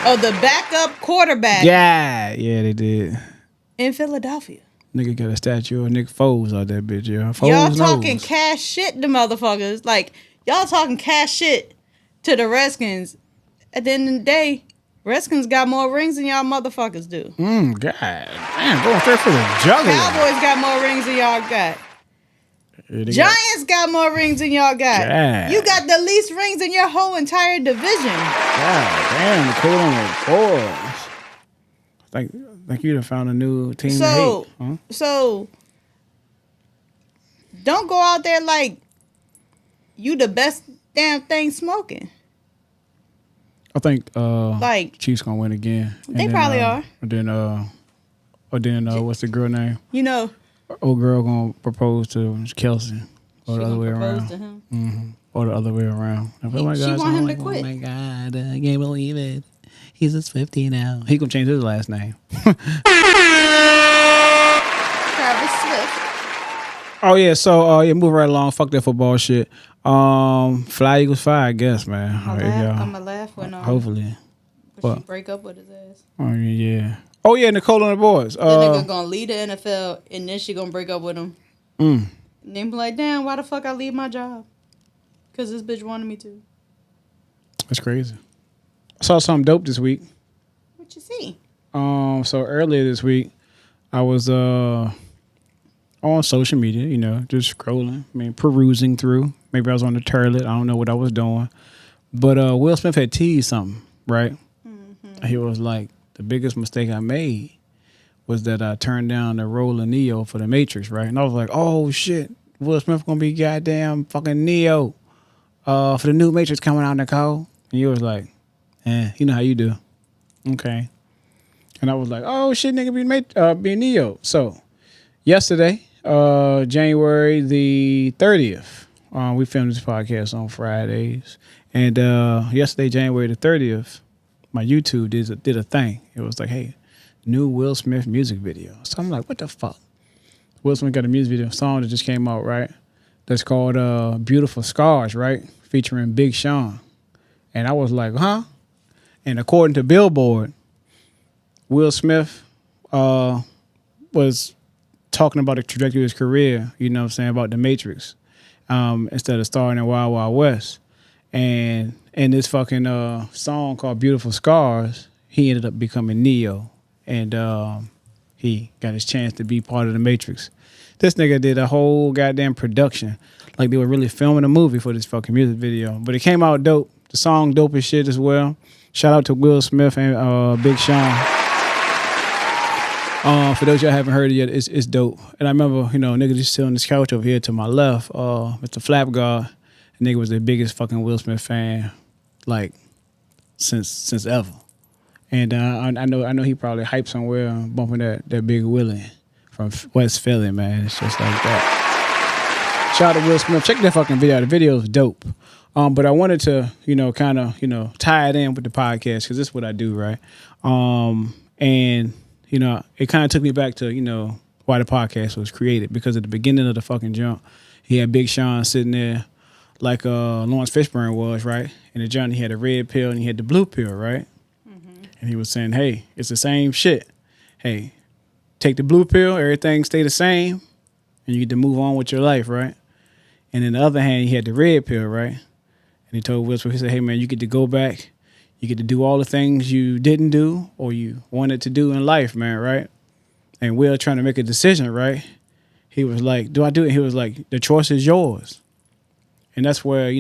statue of the backup quarterback. Yeah, they did. In Philadelphia. Nigga got a statue of Nick Foles out that bitch, yo. Y'all talking cash shit to motherfuckers. Y'all talking cash shit to the Redskins. At the end of the day, Redskins got more rings than y'all motherfuckers do. God damn, going straight for the juggler. Cowboys got more rings than y'all got. Giants got more rings than y'all got. God. You got the least rings in your whole entire division. God damn, Nichole on the boards. Think you done found a new team to hate. Huh? So don't go out there like you the best damn thing smoking. I think Like Chiefs gonna win again. they probably are. What's the girl name? You know, Old girl gonna propose to Kelsey, or she the other way gonna propose around. to him. Mm-hmm. Or the other way around. Oh my She God, want him to like, quit. oh my God, I can't believe it. He's just 50 now. He gonna change his last name. Travis Swift. Oh yeah, so move right along. Fuck that football shit. Fly Eagles fire, I guess, man. I'm gonna laugh when hopefully. she break up with his ass. Oh yeah. Oh yeah, Nichole and the boys. That nigga gonna lead the NFL and then she gonna break up with him. Mm. And then be like, damn, why the fuck I leave my job? Cause this bitch wanted me to. That's crazy. I saw something dope this week. What you see? So earlier this week, I was on social media, just scrolling. I mean, perusing through. Maybe I was on the toilet. I don't know what I was doing. But Will Smith had teased something, right? Mm-hmm. He was like, the biggest mistake I made was that I turned down the role of Neo for The Matrix, right? And I was like, oh shit, Will Smith gonna be goddamn fucking Neo for the new Matrix coming out, Nichole. And you was like, you know how you do. Okay. And I was like, oh shit, nigga, be Neo. So yesterday, January the 30th, we filmed this podcast on Fridays. And yesterday, January the 30th, my YouTube did a thing. It was like, hey, new Will Smith music video. So I'm like, what the fuck? Will Smith got a music video song that just came out, right? That's called Beautiful Scars, right? Featuring Big Sean. And I was like, huh? And according to Billboard, Will Smith was talking about the trajectory of his career, you know what I'm saying, about The Matrix, instead of starring in Wild Wild West. And in this fucking song called Beautiful Scars, he ended up becoming Neo. And he got his chance to be part of The Matrix. This nigga did a whole goddamn production. Like they were really filming a movie for this fucking music video. But it came out dope. The song dope as shit as well. Shout out to Will Smith and Big Sean. For those y'all haven't heard it yet, it's dope. And I remember, nigga just sitting on this couch over here to my left, Mr. Flap God. Nigga was the biggest fucking Will Smith fan, like, since ever. And I know he probably hyped somewhere bumping that big Willie from West Philly, man. It's just like that. Shout out to Will Smith. Check that fucking video out. The video is dope. But I wanted to, kind of, tie it in with the podcast because this is what I do, right? And, it kind of took me back to, why the podcast was created. Because at the beginning of the fucking jump, he had Big Sean sitting there like Lawrence Fishburne was, right? And the jump, he had a red pill and he had the blue pill, right? Mm-hmm. And he was saying, hey, it's the same shit. Hey, take the blue pill, everything stay the same, and you get to move on with your life, right? And in the other hand, he had the red pill, right? And he told Will Smith, he said, hey, man, you get to go back. You get to do all the things you didn't do or you wanted to do in life, man, right? And Will trying to make a decision, right? He was like, do I do it? He was like, the choice is yours. And that's where,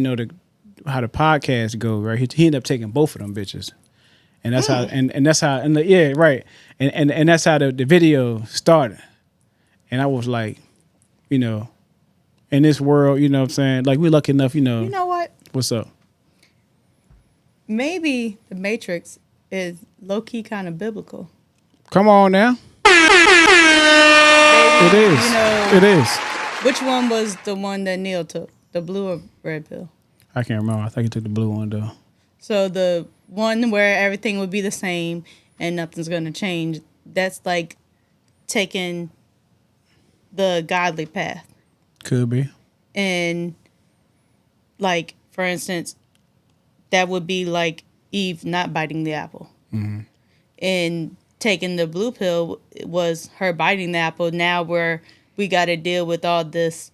how the podcast go, right? He ended up taking both of them bitches. And that's how, and that's how, yeah, right. And that's how the video started. And I was like, in this world, you know what I'm saying? Like, we're lucky enough, You know what? What's up? Maybe The Matrix is low-key kind of biblical. Come on now. It is. It is. Which one was the one that Neil took? The blue or red pill? I can't remember. I think he took the blue one, though. So the one where everything would be the same and nothing's going to change, that's like taking the godly path. Could be. And, like, for instance, that would be like Eve not biting the apple. Mm-hmm. And taking the blue pill was her biting the apple. Now we got to deal with all this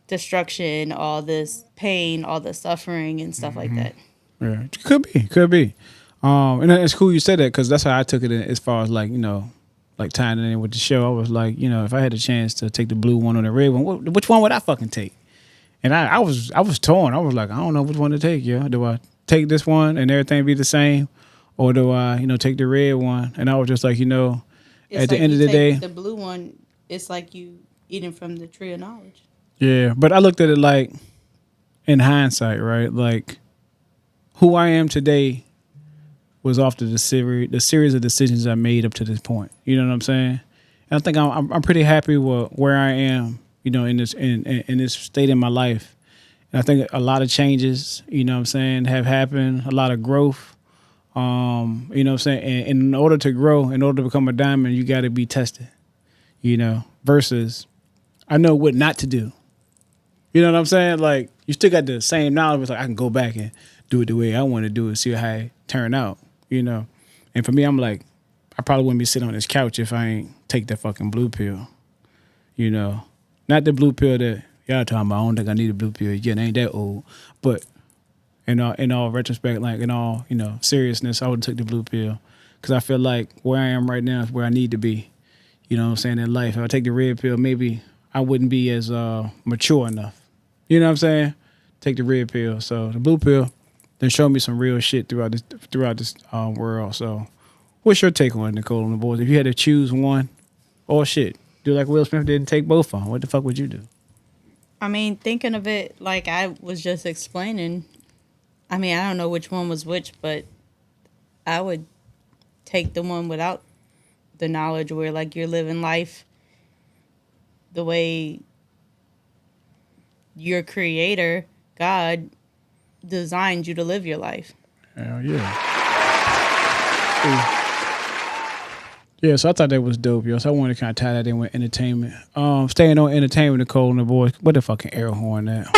destruction, all this pain, all the suffering and stuff like that. Yeah, could be. And it's cool you said that because that's how I took it as far as like, like tying it in with the show. I was like, if I had a chance to take the blue one or the red one, which one would I fucking take? And I was torn. I was like, I don't know which one to take, yeah. Do I take this one and everything be the same? Or do I, take the red one? And I was just like, at the end of the day. The blue one, it's like you eating from the tree of knowledge. Yeah, but I looked at it like in hindsight, right? Like who I am today was off the series of decisions I made up to this point. You know what I'm saying? And I think I'm pretty happy with where I am, you know, in this state in my life. And I think a lot of changes, you know what I'm saying, have happened, a lot of growth. You know what I'm saying? And in order to grow, in order to become a diamond, you got to be tested, you know, versus I know what not to do. You know what I'm saying? Like, you still got the same knowledge. It's like, I can go back and do it the way I want to do it, see how it turn out, you know? And for me, I'm like, I probably wouldn't be sitting on this couch if I ain't take that fucking blue pill, you know? Not the blue pill that y'all talking about. I don't think I need a blue pill yet. It ain't that old. But in all retrospect, like in all, you know, seriousness, I would have took the blue pill because I feel like where I am right now is where I need to be, you know what I'm saying, in life. If I take the red pill, maybe I wouldn't be as mature enough. You know what I'm saying? Take the red pill. So the blue pill, they show me some real shit throughout this world. So what's your take on it, Nichole and the boys? If you had to choose one, or shit, do like Will Smith did and take both on, what the fuck would you do? I mean, thinking of it like I was just explaining, I mean, I don't know which one was which, but I would take the one without the knowledge where, like, you're living life the way your creator, God, designed you to live your life. Hell yeah. Yeah, so I thought that was dope, yo. So I wanted to kind of tie that in with entertainment. Staying on entertainment, Nichole and the boys. What the fucking air horn that?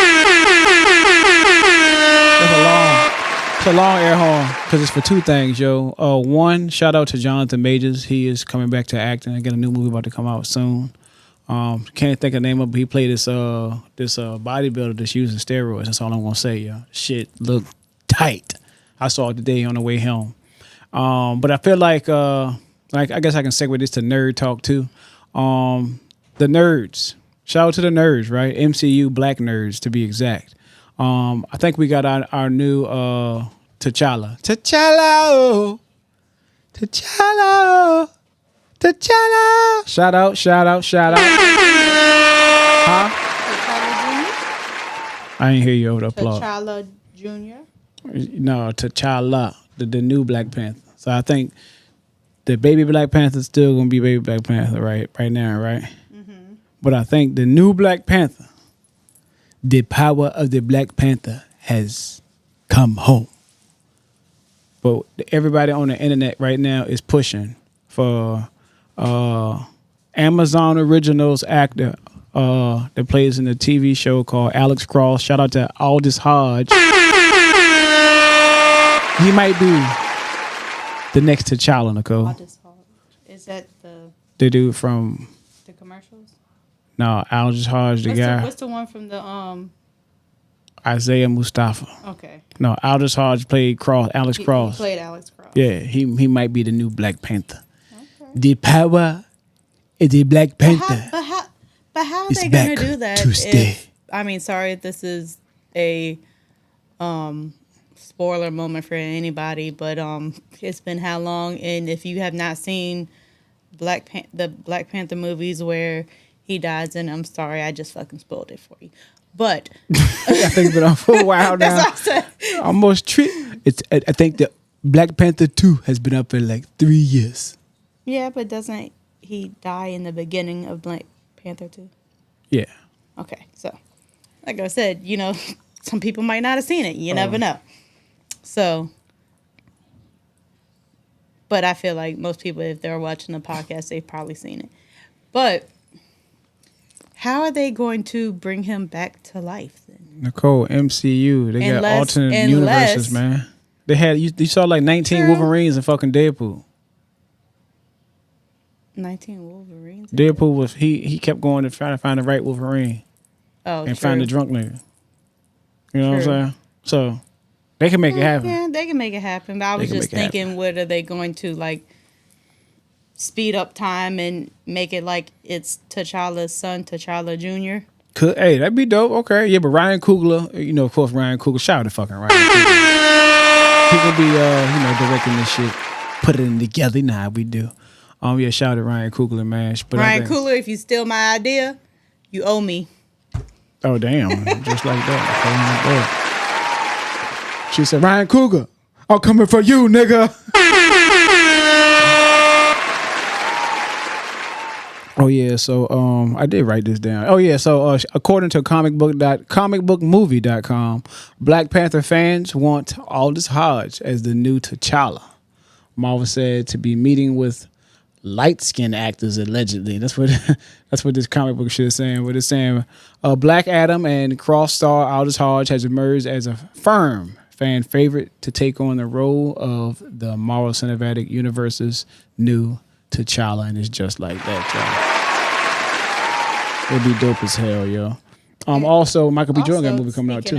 It's a long air horn because it's for two things, yo. One, shout out to Jonathan Majors. He is coming back to acting. I got a new movie about to come out soon. Can't think of the name of it, but he played this bodybuilder that's using steroids. That's all I'm gonna say, yo. Shit look tight. I saw it today on the way home. But I feel like I guess I can segue this to nerd talk too. The nerds. Shout out to the nerds, right? MCU black nerds to be exact. I think we got our new T'Challa. T'Challa. T'Challa. T'Challa. Shout out. Huh? I ain't hear you over the applause. T'Challa Jr.? No, T'Challa, the new Black Panther. So I think the baby Black Panther is still going to be baby Black Panther right now, right? Mm-hmm. But I think the new Black Panther, the power of the Black Panther has come home. But everybody on the internet right now is pushing for Amazon Originals actor that plays in the TV show called Alex Cross. Shout out to Aldous Hodge. He might be the next T'Challa, Nichole. Aldous Hodge. Is that the dude from the commercials? No, Aldous Hodge, the guy. What's the one from the Isaiah Mustafa. Okay. No, Aldous Hodge played Alex Cross. He played Alex Cross. Yeah, he might be the new Black Panther. Okay. The power is the Black Panther. But how are they gonna do that? To stay. I mean, sorry if this is a spoiler moment for anybody, but it's been how long? And if you have not seen the Black Panther movies where he dies, and I'm sorry, I just fucking spoiled it for you. But I think it's been on for a while now. That's what I said. Almost I think the Black Panther 2 has been up for like 3 years. Yeah, but doesn't he die in the beginning of Black Panther 2? Yeah. Okay, so like I said, you know, some people might not have seen it. You never know. So, but I feel like most people, if they're watching the podcast, they've probably seen it. But how are they going to bring him back to life then? Nichole, MCU, they got alternate universes, man. They had you saw like 19 Wolverines in fucking Deadpool. 19 Wolverines. Deadpool was he kept going to try to find the right Wolverine. Oh, and find the drunk nigga. You know what I'm saying? So they can make it happen. Yeah, they can make it happen. But I was just thinking, what are they going to like speed up time and make it like it's T'Challa's son, T'Challa Jr.? Hey, that'd be dope. Okay, yeah, but Ryan Coogler, you know, of course, Ryan Coogler. Shout out to fucking Ryan Coogler. He gonna be, directing this shit, put it together. Nah, we do. Yeah, shout out to Ryan Coogler, man. But Ryan Coogler, if you steal my idea, you owe me. Oh, damn. Just like that. She said, Ryan Cougar, I'm coming for you, nigga. Oh, yeah. So I did write this down. Oh, yeah. So according to comicbookmovie.com, Black Panther fans want Aldous Hodge as the new T'Challa. Marvel said to be meeting with light-skinned actors allegedly. That's what this comic book shit is saying. What it's saying, Black Adam and cross-star Aldous Hodge has emerged as a firm fan favorite to take on the role of the Marvel Cinematic Universe's new T'Challa, and it's just like that, y'all. It'll be dope as hell, yo. Also, Michael B. Jordan got a movie coming out too.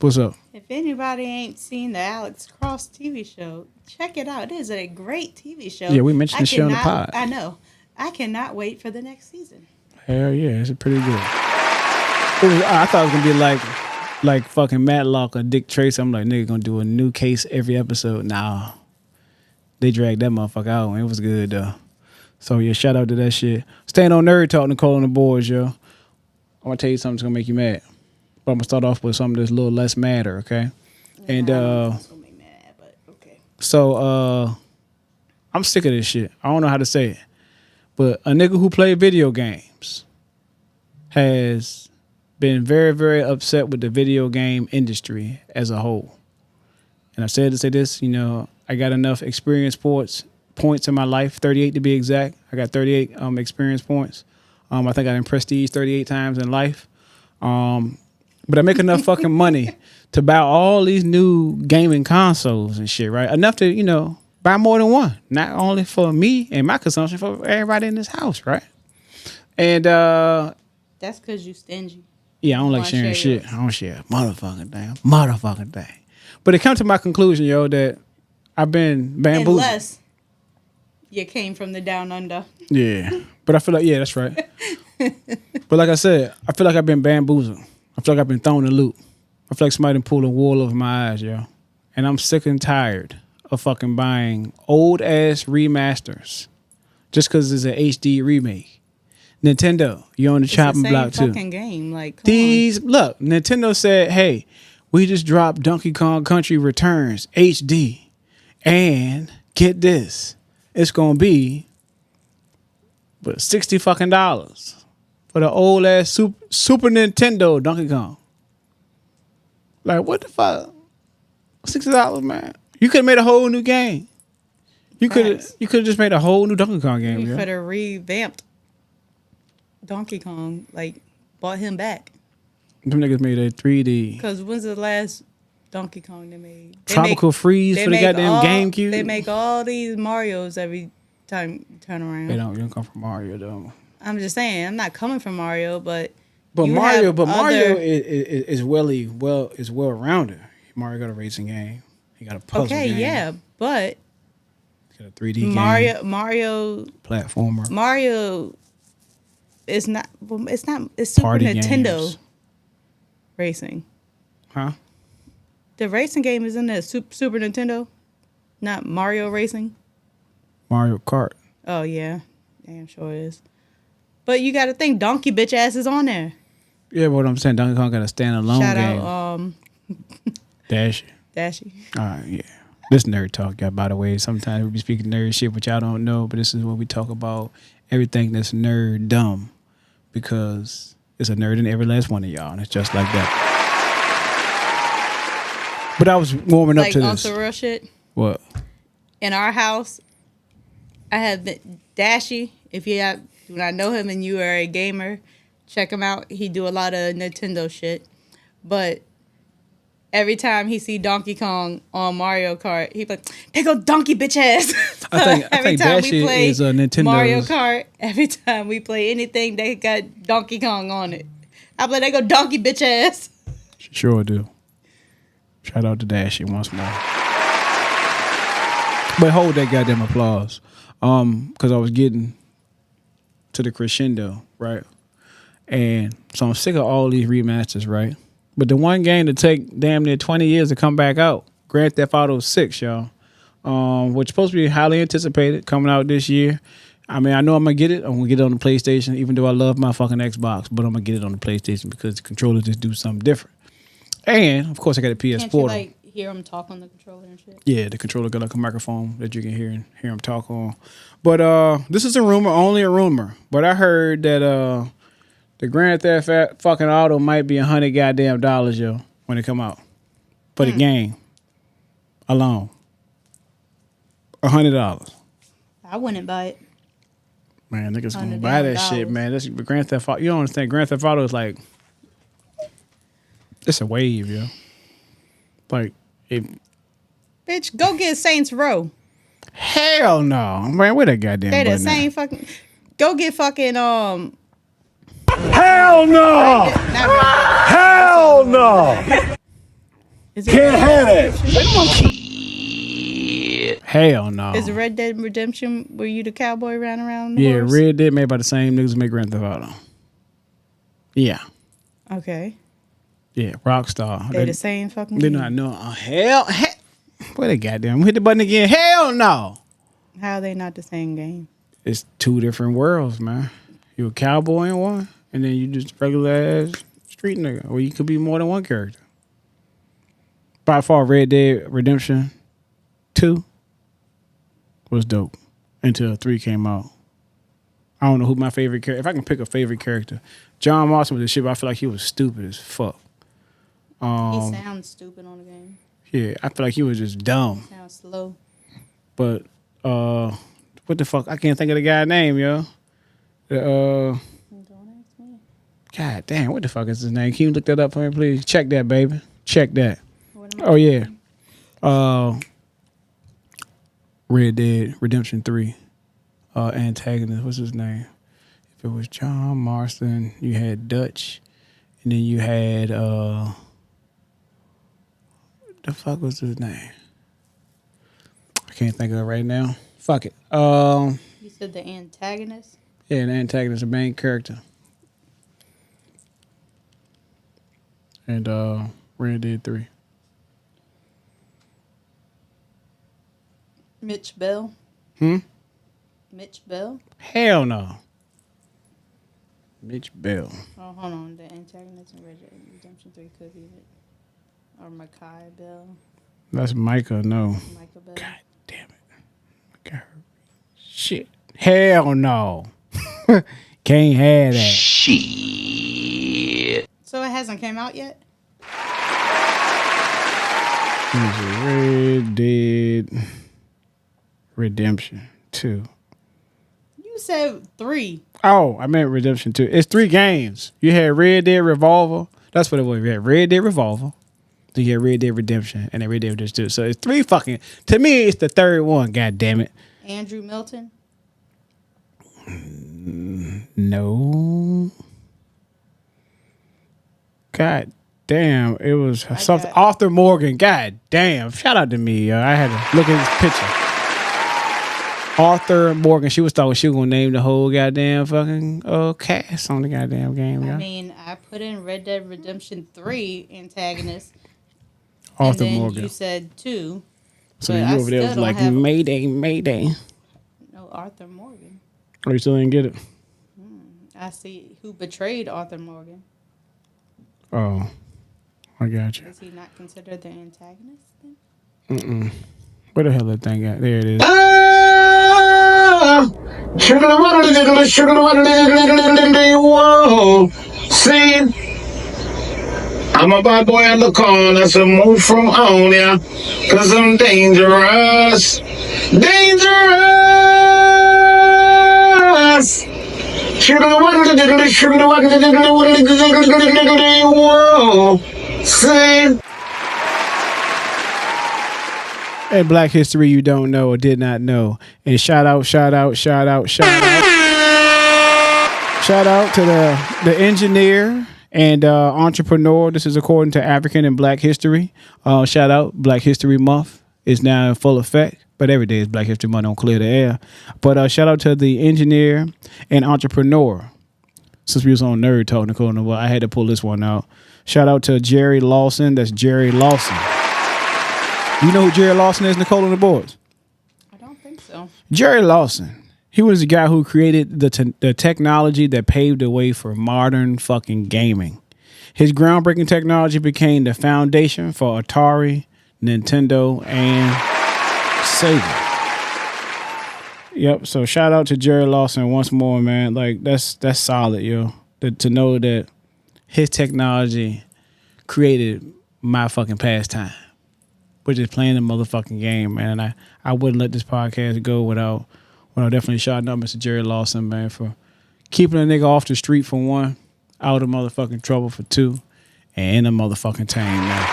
What's up? If anybody ain't seen the Alex Cross TV show, check it out. It is a great TV show. Yeah, we mentioned the show on the pod. I know. I cannot wait for the next season. Hell yeah, it's pretty good. I thought it was gonna be like fucking Matlock or Dick Tracy. I'm like, nigga gonna do a new case every episode. Nah, they dragged that motherfucker out. It was good though. So yeah, shout out to that shit. Staying on Nerd Talk, Nichole on the boards, yo. I'm gonna tell you something that's gonna make you mad. But I'm gonna start off with something that's a little less madder, okay? And so I'm sick of this shit. I don't know how to say it. But a nigga who played video games has been very, very upset with the video game industry as a whole. And I've said to say this, you know, I got enough experience points in my life, 38 to be exact. I got 38 experience points. I think I done prestige 38 times in life. But I make enough fucking money to buy all these new gaming consoles and shit, right? Enough to, you know, buy more than one. Not only for me and my consumption, for everybody in this house, right? And that's because you stingy. Yeah, I don't like sharing shit. I don't share motherfucking thing. But it come to my conclusion, yo, that I've been bamboozled. Unless you came from the down under. Yeah. But I feel like, yeah, that's right. But like I said, I feel like I've been bamboozled. I feel like I've been thrown in a loop. I feel like somebody done pulled a wool over my eyes, yo. And I'm sick and tired of fucking buying old ass remasters just because it's an HD remake. Nintendo, you're on the chopping block too. Fucking game, like look, Nintendo said, "Hey, we just dropped Donkey Kong Country Returns HD, and get this, it's gonna be but $60 fucking for the old ass Super Nintendo Donkey Kong." Like, what the fuck? $60, man. You could have made a whole new game. You could have just made a whole new Donkey Kong game. You could have revamped Donkey Kong, like bought him back. Them niggas made a 3D. Because when's the last Donkey Kong they made? Tropical Freeze for the goddamn GameCube. They make all these Marios every time you turn around. They don't come from Mario though. I'm just saying, I'm not coming from Mario, but Mario is well rounded. Mario got a racing game. He got a puzzle game. Okay, yeah, but he's got a 3D game. Mario platformer. Mario. It's Super Party Nintendo games. Racing. Huh? The racing game is in there. Super Nintendo, not Mario Racing. Mario Kart. Oh yeah, damn sure it is. But you got to think, Donkey bitch ass is on there. Yeah, but what I'm saying, Donkey Kong got a standalone Shout game. out, Dashy. All right, yeah. This nerd talk, y'all. By the way, sometimes we be speaking nerd shit, which y'all don't know, but this is what we talk about. Everything that's nerd dumb, because it's a nerd in every last one of y'all, and it's just like that. But I was warming up to this. Like on some real shit. What? In our house, I have Dashy. If you do not know him and you are a gamer, check him out. He do a lot of Nintendo shit. But every time he see Donkey Kong on Mario Kart, he like, "They go Donkey bitch ass." I think Dashy is a Nintendo. Mario Kart. Every time we play anything, they got Donkey Kong on it. I play, "They go Donkey bitch ass." Sure do. Shout out to Dashy once more. But hold that goddamn applause, because I was getting to the crescendo, right? And so I'm sick of all these remasters, right? But the one game to take damn near 20 years to come back out, Grand Theft Auto 6, y'all, which is supposed to be highly anticipated, coming out this year. I mean, I know I'm gonna get it. I'm gonna get it on the PlayStation, even though I love my fucking Xbox. But I'm gonna get it on the PlayStation because the controller just do something different. And of course, I got a PS4. Can't you like hear him talk on the controller and shit? Yeah, the controller got like a microphone that you can hear him talk on. But this is a rumor, only a rumor. But I heard that the Grand Theft fucking Auto might be $100 goddamn dollars, yo, when it come out for the game alone. $100. I wouldn't buy it. Man, niggas gonna buy that shit, man. That's Grand Theft Auto. You don't understand. Grand Theft Auto is like, it's a wave, yo. Like, Bitch, go get Saints Row. Hell no, man. Where that goddamn? They the same fucking. Go get fucking Hell no! Hell no! Can't have it. Hell no. Is Red Dead Redemption where you the cowboy ran around? Yeah, horse? Red Dead made by the same niggas who make Grand Theft Auto. Yeah. Okay. Yeah, Rockstar. They the same fucking. They game. not know. Hell. Where they goddamn hit the button again? Hell no. How are they not the same game? It's two different worlds, man. You a cowboy in one, and then you just regular ass street nigga, or you could be more than one character. By far, Red Dead Redemption 2 was dope until 3 came out. I don't know who my favorite character. If I can pick a favorite character, John Marston was the shit. But I feel like he was stupid as fuck. He sounds stupid on the game. Yeah, I feel like he was just dumb. Sounds slow. But what the fuck? I can't think of the guy's name, yo. God damn, what the fuck is his name? Can you look that up for me, please? Check that, baby. Check that. Oh yeah. Red Dead Redemption 3 antagonist. What's his name? If it was John Marston, you had Dutch, and then you had what the fuck was his name? I can't think of it right now. Fuck it. You said the antagonist? Yeah, the antagonist, the main character. And Red Dead 3. Mitch Bell? Mitch Bell? Hell no. Mitch Bell. Oh, hold on. The antagonist in Red Dead Redemption 3 could be it. Or Makai Bell. That's Micah, no. Micah Bell. God damn it. God. Shit. Hell no. Can't have that. Shit. So it hasn't came out yet? Red Dead Redemption 2. You said 3. Oh, I meant Redemption 2. It's 3 games. You had Red Dead Revolver. That's what it was. You had Red Dead Revolver. Then you had Red Dead Redemption. And then Red Dead Redemption 2. So it's 3 fucking... To me, it's the third one. God damn it. Andrew Milton? No. God damn. It was something. Arthur Morgan. God damn. Shout out to me. I had to look at his picture. Arthur Morgan. She was thought she was going to name the whole goddamn fucking cast on the goddamn game. I mean, I put in Red Dead Redemption 3 antagonist. Arthur and then Morgan. You said 2. So then you over there was like, Mayday, Mayday. No, Arthur Morgan. Oh, you still didn't get it? I see who betrayed Arthur Morgan. Oh, I got you. Is he not considered the antagonist then? Mm-mm. Where the hell that thing at? There it is. Whoa. See, I'm a bad boy on the corner, so move from on ya, cause I'm dangerous. Dangerous. Whoa. See. And Black History you don't know or did not know. And shout out to the engineer and entrepreneur. This is according to African and Black History. Shout out. Black History Month is now in full effect. But every day is Black History Month on Clear the Air. But shout out to the engineer and entrepreneur. Since we was on Nerd Talk, Nichole, well, I had to pull this one out. Shout out to Jerry Lawson. That's Jerry Lawson. You know who Jerry Lawson is, Nichole, on the boards? I don't think so. Jerry Lawson He was the guy who created the technology that paved the way for modern fucking gaming. His groundbreaking technology became the foundation for Atari, Nintendo, and Sega. Yep. So shout out to Jerry Lawson once more, man. Like that's solid, yo. To know that his technology created my fucking pastime, which is playing the motherfucking game, man. And I wouldn't let this podcast go without definitely shouting out Mr. Jerry Lawson, man, for keeping a nigga off the street for one, out of motherfucking trouble for two, and in the motherfucking team, man.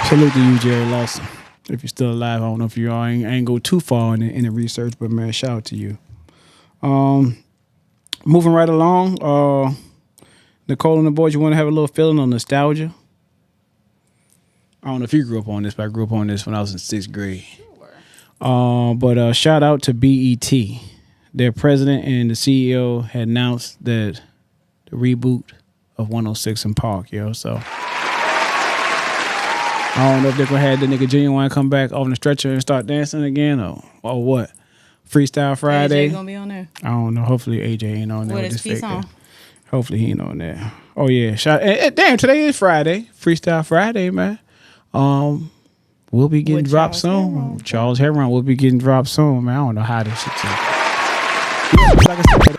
Salute to you, Jerry Lawson. If you're still alive, I don't know if you are. I ain't go too far in the research, but man, shout out to you. Moving right along, Nichole and the boys, you want to have a little feeling on nostalgia? I don't know if you grew up on this, but I grew up on this when I was in 6th grade. Sure. But shout out to BET. Their president and the CEO had announced that the reboot of 106 in Park, yo. So I don't know if they're gonna have the nigga Genuine come back on the stretcher and start dancing again, or what? Freestyle Friday. AJ gonna be on there. I don't know. Hopefully AJ ain't on there. What with is this peace fake on? ass. Hopefully he ain't on there. Oh yeah, damn! Today is Friday, Freestyle Friday, man. We'll be getting dropped soon. Charles Heron will be getting dropped soon, man. I don't know how this shit's Now rocking with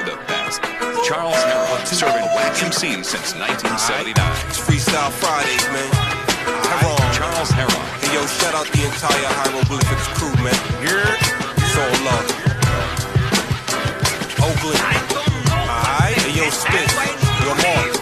the best. Charles Heron, serving wax MC since 1979. It's Freestyle Fridays, man. Heron. Charles Heron. Hey, yo, shout out the entire Hieroglyphics crew, man. So love. Oakland. Alright. Hey, yo, Spitz. Yo, Mark.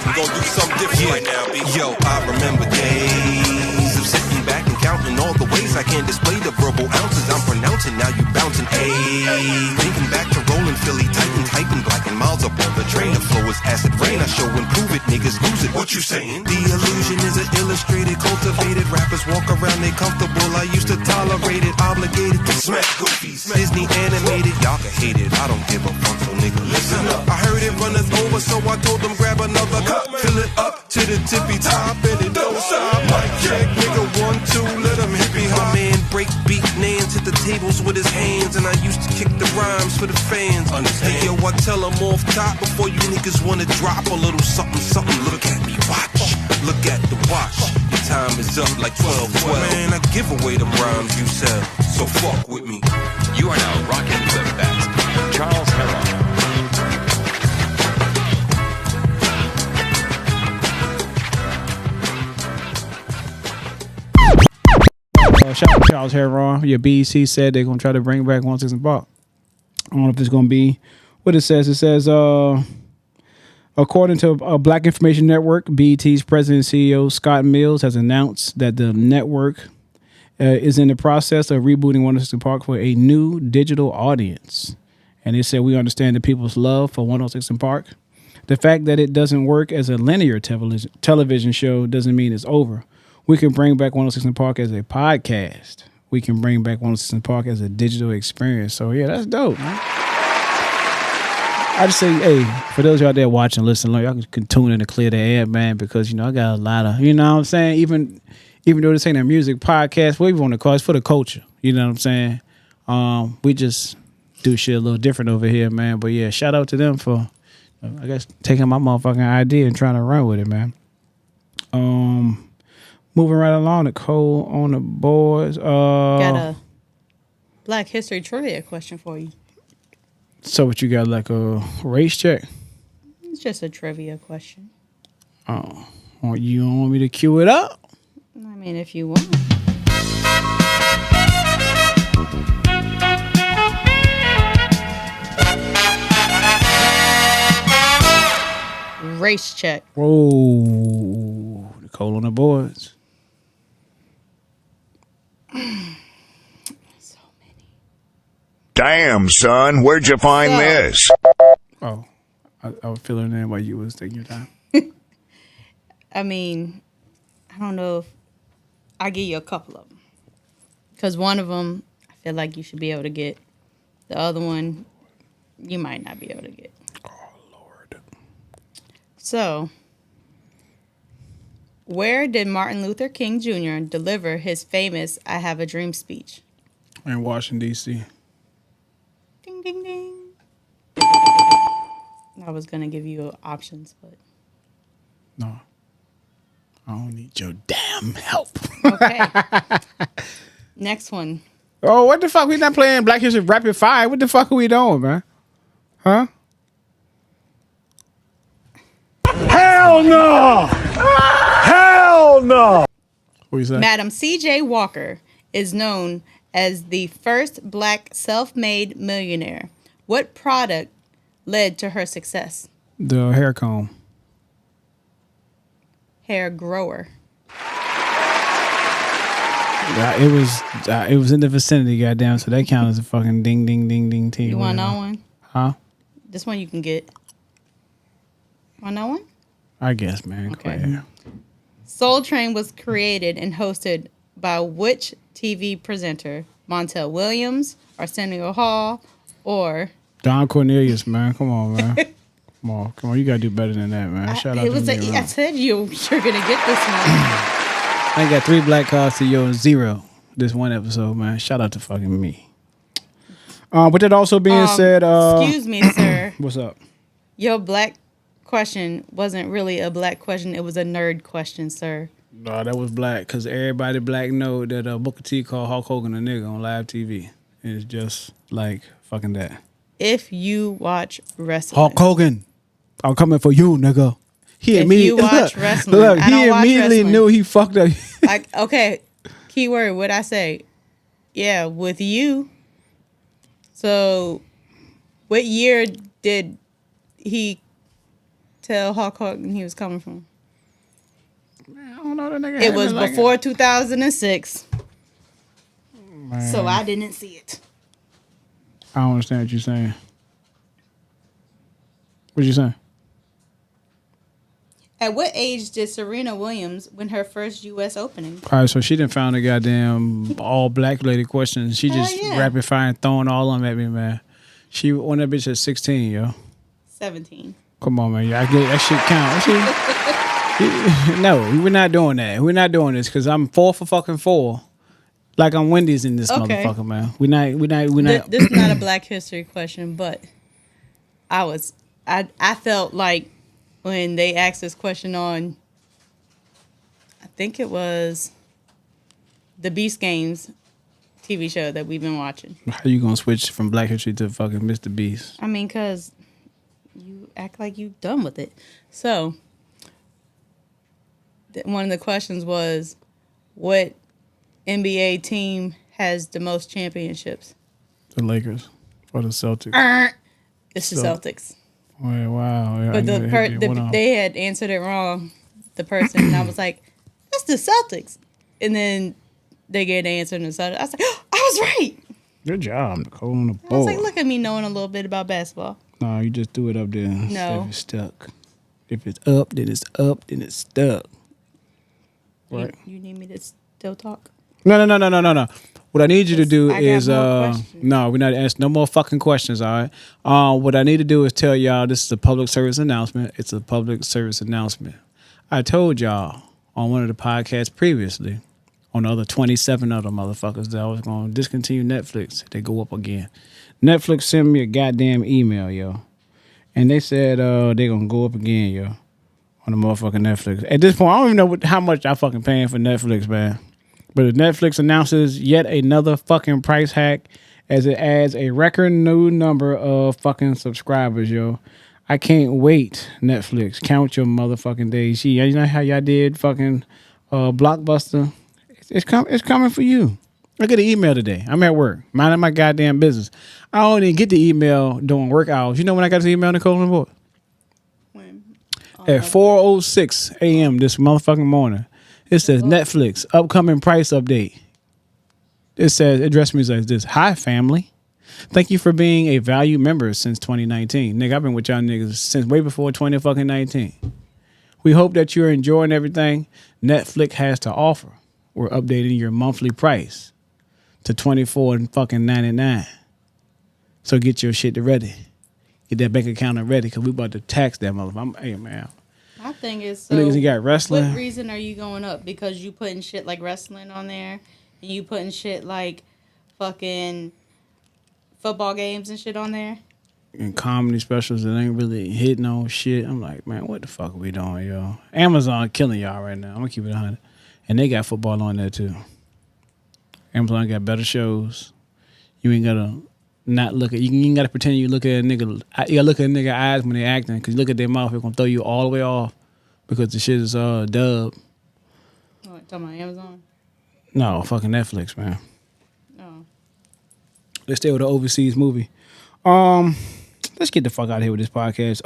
We gon' do something different right now, B. Yo, I remember days of sitting back and counting all the ways I can display the verbal ounces I'm pronouncing. Now you bouncing, ayy. Thinking back to rolling Philly, Titan, typing black and miles up on the train. The flow is acid rain. I show and prove it, niggas lose it. What you saying? The illusion is an illustrated, cultivated. Rappers walk around, they comfortable. I used to tolerate it, obligated to smack goofies. Disney animated, y'all can hate it. I don't give a fuck, so nigga, listen up. I heard it runneth over, so I told them grab another cup. Fill it up to the tippy top, and it don't stop. Mic check, nigga, 1, 2, let them hippie hop. My man break beat names, hit the tables with his hands, and I used to kick the rhymes for the fans. Understand? Hey, yo, I tell them off top before you niggas wanna drop a little something, something. Look at me, watch. Look at the watch. Your time is up like 12-12. Man, I give away them rhymes you sell, so fuck with me. You are now rocking with the best. Charles Heron. Shout out to Charles Heron. Your BEC said they're gonna try to bring back 106 in Park. I don't know if it's gonna be what it says. It says, according to Black Information Network, BET's president and CEO Scott Mills has announced that the network is in the process of rebooting 106 in Park for a new digital audience. And they said, we understand the people's love for 106 in Park. The fact that it doesn't work as a linear television show doesn't mean it's over. We can bring back 106 in Park as a podcast. We can bring back 106 in Park as a digital experience. So, yeah, that's dope, man. I just say, hey, for those of you out there watching, listening, y'all can tune in to Clear the Air, man, because, I got a lot of, what I'm saying? Even though this ain't a music podcast, what we want to call it, it's for the culture. You know what I'm saying? We just do shit a little different over here, man. But, yeah, shout out to them for, I guess, taking my motherfucking idea and trying to run with it, man. Moving right along, Nichole on the boards. Got a Black History trivia question for you. So what you got, like a race check? It's just a trivia question. Oh, you don't want me to cue it up? I mean, if you want. Race check. Whoa, Nichole on the boards. Damn, son, where'd you find this? Oh, I was filling in while you was taking your time. I mean, I don't know if I'll give you a couple of them. Because one of them, I feel like you should be able to get. The other one, you might not be able to get. Oh, Lord. So, where did Martin Luther King Jr. deliver his famous I Have a Dream speech? In Washington, D.C. Ding, ding, ding. I was going to give you options, but. No. I don't need your damn help. Okay. Next one. Oh, what the fuck? We not playing Black History Rapid Fire. What the fuck are we doing, man? Huh? Hell no! Hell no! What you say? Madam C.J. Walker is known as the first black self-made millionaire. What product led to her success? The hair comb. Hair grower. It was in the vicinity, goddamn. So that counts as a fucking ding, ding, ding, ding, ting. You want to know one? Huh? This one you can get. Want to know one? I guess, man. Okay. Soul Train was created and hosted by which TV presenter? Montel Williams, Arsenio Hall, or Don Cornelius, man. Come on, man. Come on. You gotta do better than that, man. Shout out to me. I said you're gonna get this one. I got 3 black cards to your 0 this one episode, man. Shout out to fucking me. With that also being said, excuse me, sir. What's up? Your black question wasn't really a black question. It was a nerd question, sir. No, that was black because everybody black know that Booker T called Hulk Hogan a nigga on live TV. And it's just like fucking that. If you watch wrestling, Hulk Hogan, I'm coming for you, nigga. He immediately knew he fucked up. Like, okay, keyword, what'd I say? Yeah, with you. So, what year did he tell Hulk Hogan he was coming from? Man, I don't know that nigga. It was before 2006. Man. So I didn't see it. I don't understand what you're saying. What you saying? At what age did Serena Williams win her first U.S. opening? All right, so she didn't found a goddamn all black lady questions. She just rapid fire and throwing all of them at me, man. She won that bitch at 16, yo. 17. Come on, man. I get that shit count. No, we're not doing that. We're not doing this because I'm 4 for fucking 4. Like I'm Wendy's in this motherfucker, man. We're not. This is not a black history question, but I felt like when they asked this question on, I think it was the Beast Games TV show that we've been watching. How you gonna switch from Black History to fucking Mr. Beast? I mean, because you act like you done with it. So, one of the questions was, what NBA team has the most championships? The Lakers or the Celtics? It's the Celtics. Oh, wow. Yeah, but they had answered it wrong, the person. And I was like, that's the Celtics. And then they gave the answer in the Celtics. I was like, oh, I was right. Good job, Nichole on the board. I was like, look at me knowing a little bit about basketball. No, you just threw it up there. No. If it's stuck. If it's up, then it's up, then it's stuck. Right. You need me to still talk? No. What I need you to do is no, we're not asking no more fucking questions, all right? What I need to do is tell y'all this is a public service announcement. It's a public service announcement. I told y'all on one of the podcasts previously, on the other 27 other motherfuckers, that I was going to discontinue Netflix. They go up again. Netflix sent me a goddamn email, yo. And they said they're going to go up again, yo, on the motherfucking Netflix. At this point, I don't even know how much I fucking paying for Netflix, man. But if Netflix announces yet another fucking price hack as it adds a record new number of fucking subscribers, yo. I can't wait, Netflix. Count your motherfucking days. You know how y'all did fucking Blockbuster? It's coming for you. I get an email today. I'm at work, minding my goddamn business. I don't even get the email during work hours. You know when I got the email, Nichole and boy? When? At 4:06 a.m. this motherfucking morning. It says Netflix upcoming price update. It addressed me as this. Hi, family. Thank you for being a valued member since 2019. Nigga, I've been with y'all niggas since way before 2019. We hope that you're enjoying everything Netflix has to offer. We're updating your monthly price to $24.99. So get your shit ready. Get that bank account ready because we about to tax that motherfucker. Hey, man. My thing is, Niggas, you got wrestling. What reason are you going up? Because you putting shit like wrestling on there, and you putting shit like fucking football games and shit on there. And comedy specials that ain't really hitting on shit. I'm like, man, what the fuck are we doing, yo? Amazon killing y'all right now. I'm gonna keep it 100. And they got football on there too. Amazon got better shows. You ain't gotta not look at. You ain't gotta pretend you look at a nigga. You gotta look at a nigga eyes when they acting, because you look at their mouth, it's gonna throw you all the way off because the shit is dub. Oh, talking about Amazon? No, fucking Netflix, man. Oh. Let's stay with the overseas movie. Let's get the fuck out of here with this podcast.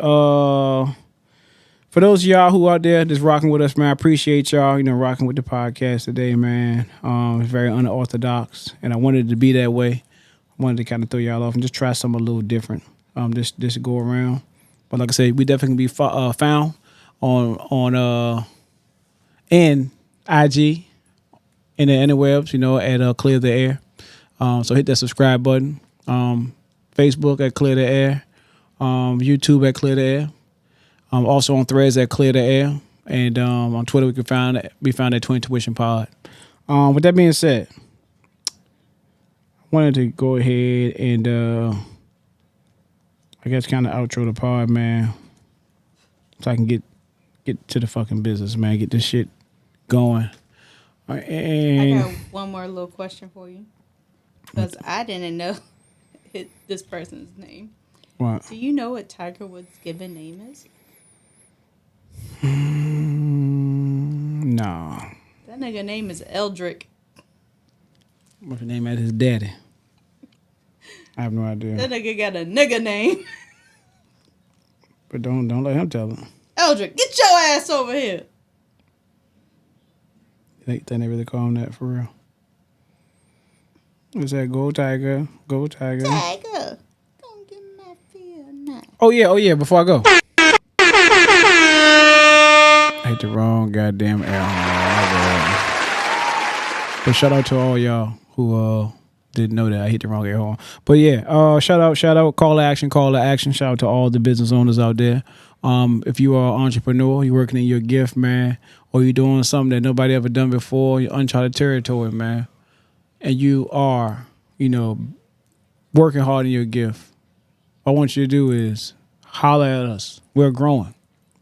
For those of y'all who out there just rocking with us, man, I appreciate y'all, rocking with the podcast today, man. It's very unorthodox, and I wanted it to be that way. I wanted to kind of throw y'all off and just try something a little different. This go around. But like I said, we definitely be found on in IG and the interwebs, at Clear the Air. So hit that subscribe button. Facebook at Clear the Air. YouTube at Clear the Air. Also on Threads at Clear the Air. And on Twitter we can be found at Twin2ition Pod. With that being said, I wanted to go ahead and I guess kind of outro the pod, man. So I can get to the fucking business, man. Get this shit going. And I got one more little question for you. Because I didn't know this person's name. What? Do you know what Tiger Woods' given name is? No. That nigga name is Eldrick. What's the name of his daddy? I have no idea. That nigga got a nigga name. But don't let him tell him. Eldrick, get your ass over here. They really call him that for real. What's that? Go Tiger. Go Tiger. Tiger. Don't get my feel now. Oh yeah. Before I go. I hit the wrong goddamn air horn. But shout out to all y'all who didn't know that I hit the wrong air horn. But yeah, shout out, call to action. Shout out to all the business owners out there. If you are an entrepreneur, you're working in your gift, man, or you're doing something that nobody ever done before, you're uncharted territory, man, and you are, working hard in your gift, all I want you to do is holler at us. We're growing.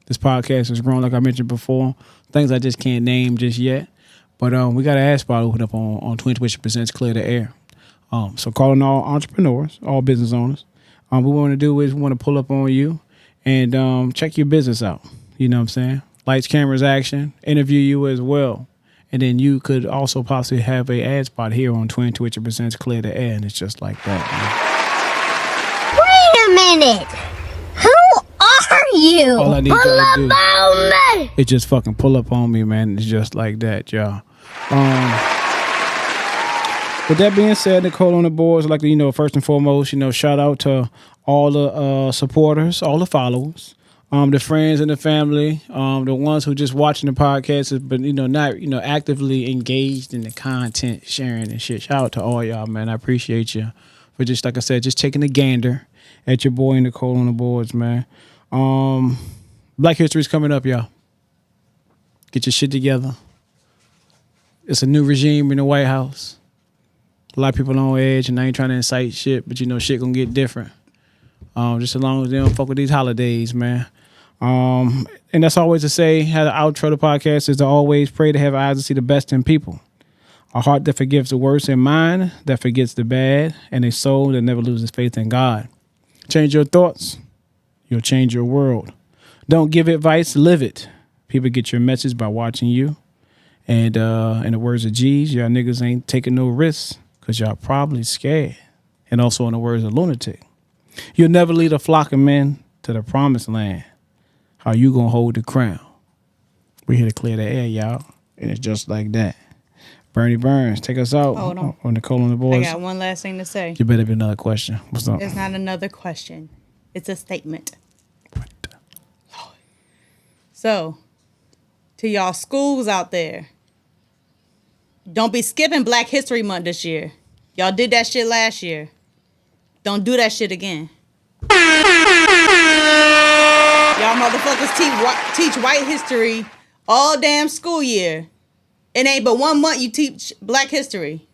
This podcast is growing, like I mentioned before. Things I just can't name just yet. But we got an ad spot open up on Twin2ition Presents Clear the Air. So calling all entrepreneurs, all business owners. What we want to do is we want to pull up on you and check your business out. You know what I'm saying? Lights, cameras, action. Interview you as well. And then you could also possibly have a ad spot here on Twin2ition Presents Clear the Air. And it's just like that, man. Wait a minute. Who are you? All I need pull y'all up to do on me. is just fucking pull up on me, man. It's just like that, y'all. With that being said, Nichole on the boards, like first and foremost, shout out to all the supporters, all the followers, the friends and the family, the ones who just watching the podcast, but not actively engaged in the content sharing and shit. Shout out to all y'all, man. I appreciate you for just, like I said, just taking a gander at your boy Nichole on the boards, man. Black History's coming up, y'all. Get your shit together. It's a new regime in the White House. A lot of people on edge, and I ain't trying to incite shit, but shit gonna get different. Just as long as they don't fuck with these holidays, man. And that's always to say, how to outro the podcast is to always pray to have eyes to see the best in people. A heart that forgives the worst, and mind that forgets the bad, and a soul that never loses faith in God. Change your thoughts, you'll change your world. Don't give advice, live it. People get your message by watching you. And in the words of G's, y'all niggas ain't taking no risks because y'all probably scared. And also in the words of Lunatic, you'll never lead a flock of men to the promised land. How you gonna hold the crown? We're here to clear the air, y'all. And it's just like that. Bernie Burns, take us out. Hold on. Nichole on the boards. I got one last thing to say. You better be another question. What's up? It's not another question. It's a statement. So, to y'all schools out there, don't be skipping Black History Month this year. Y'all did that shit last year. Don't do that shit again. Y'all motherfuckers teach white history all damn school year. It ain't but 1 month you teach Black history.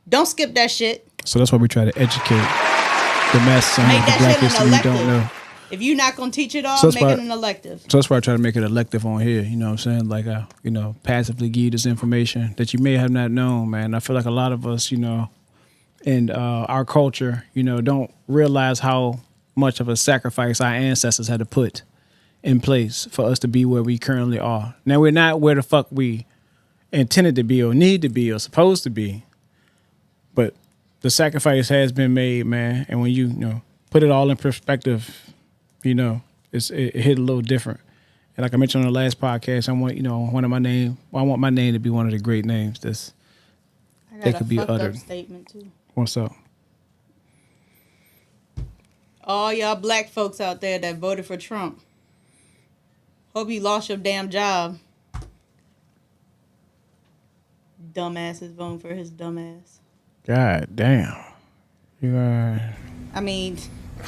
Don't skip that shit. So that's why we try to educate the masses on Make the that black shit an history we don't know. elective. If you're not gonna teach it all, So that's make why- it an elective. So that's why I try to make it elective on here. You know what I'm saying? Like, passively give you this information that you may have not known, man. I feel like a lot of us, in our culture, don't realize how much of a sacrifice our ancestors had to put in place for us to be where we currently are. Now, we're not where the fuck we intended to be or need to be or supposed to be, but the sacrifice has been made, man. And when you put it all in perspective, it hit a little different. And like I mentioned on the last podcast, I want my name to be one of the great names that could be uttered. Statement too. What's up? All y'all black folks out there that voted for Trump, hope you lost your damn job. Dumbasses voting for his dumbass. God damn. I mean,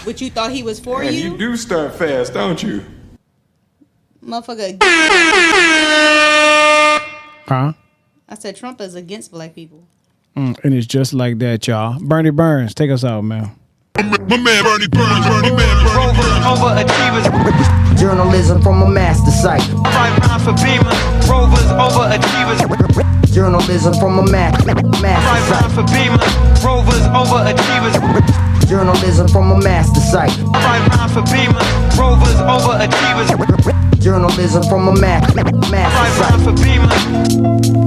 what you thought he was for Man, you? you do start fast, don't you? Motherfucker. Huh? I said Trump is against black people. And it's just like that, y'all. Bernie Burns, take us out, man. My man Bernie Burns, overachievers. Journalism from a master site. Right round for Beamer, rovers, overachievers. Journalism from a master Right round site. for Beamer, rovers, overachievers. Journalism from a master site. Right round for Beamer, rovers, overachievers. Journalism from a master Right round site. for Beamer.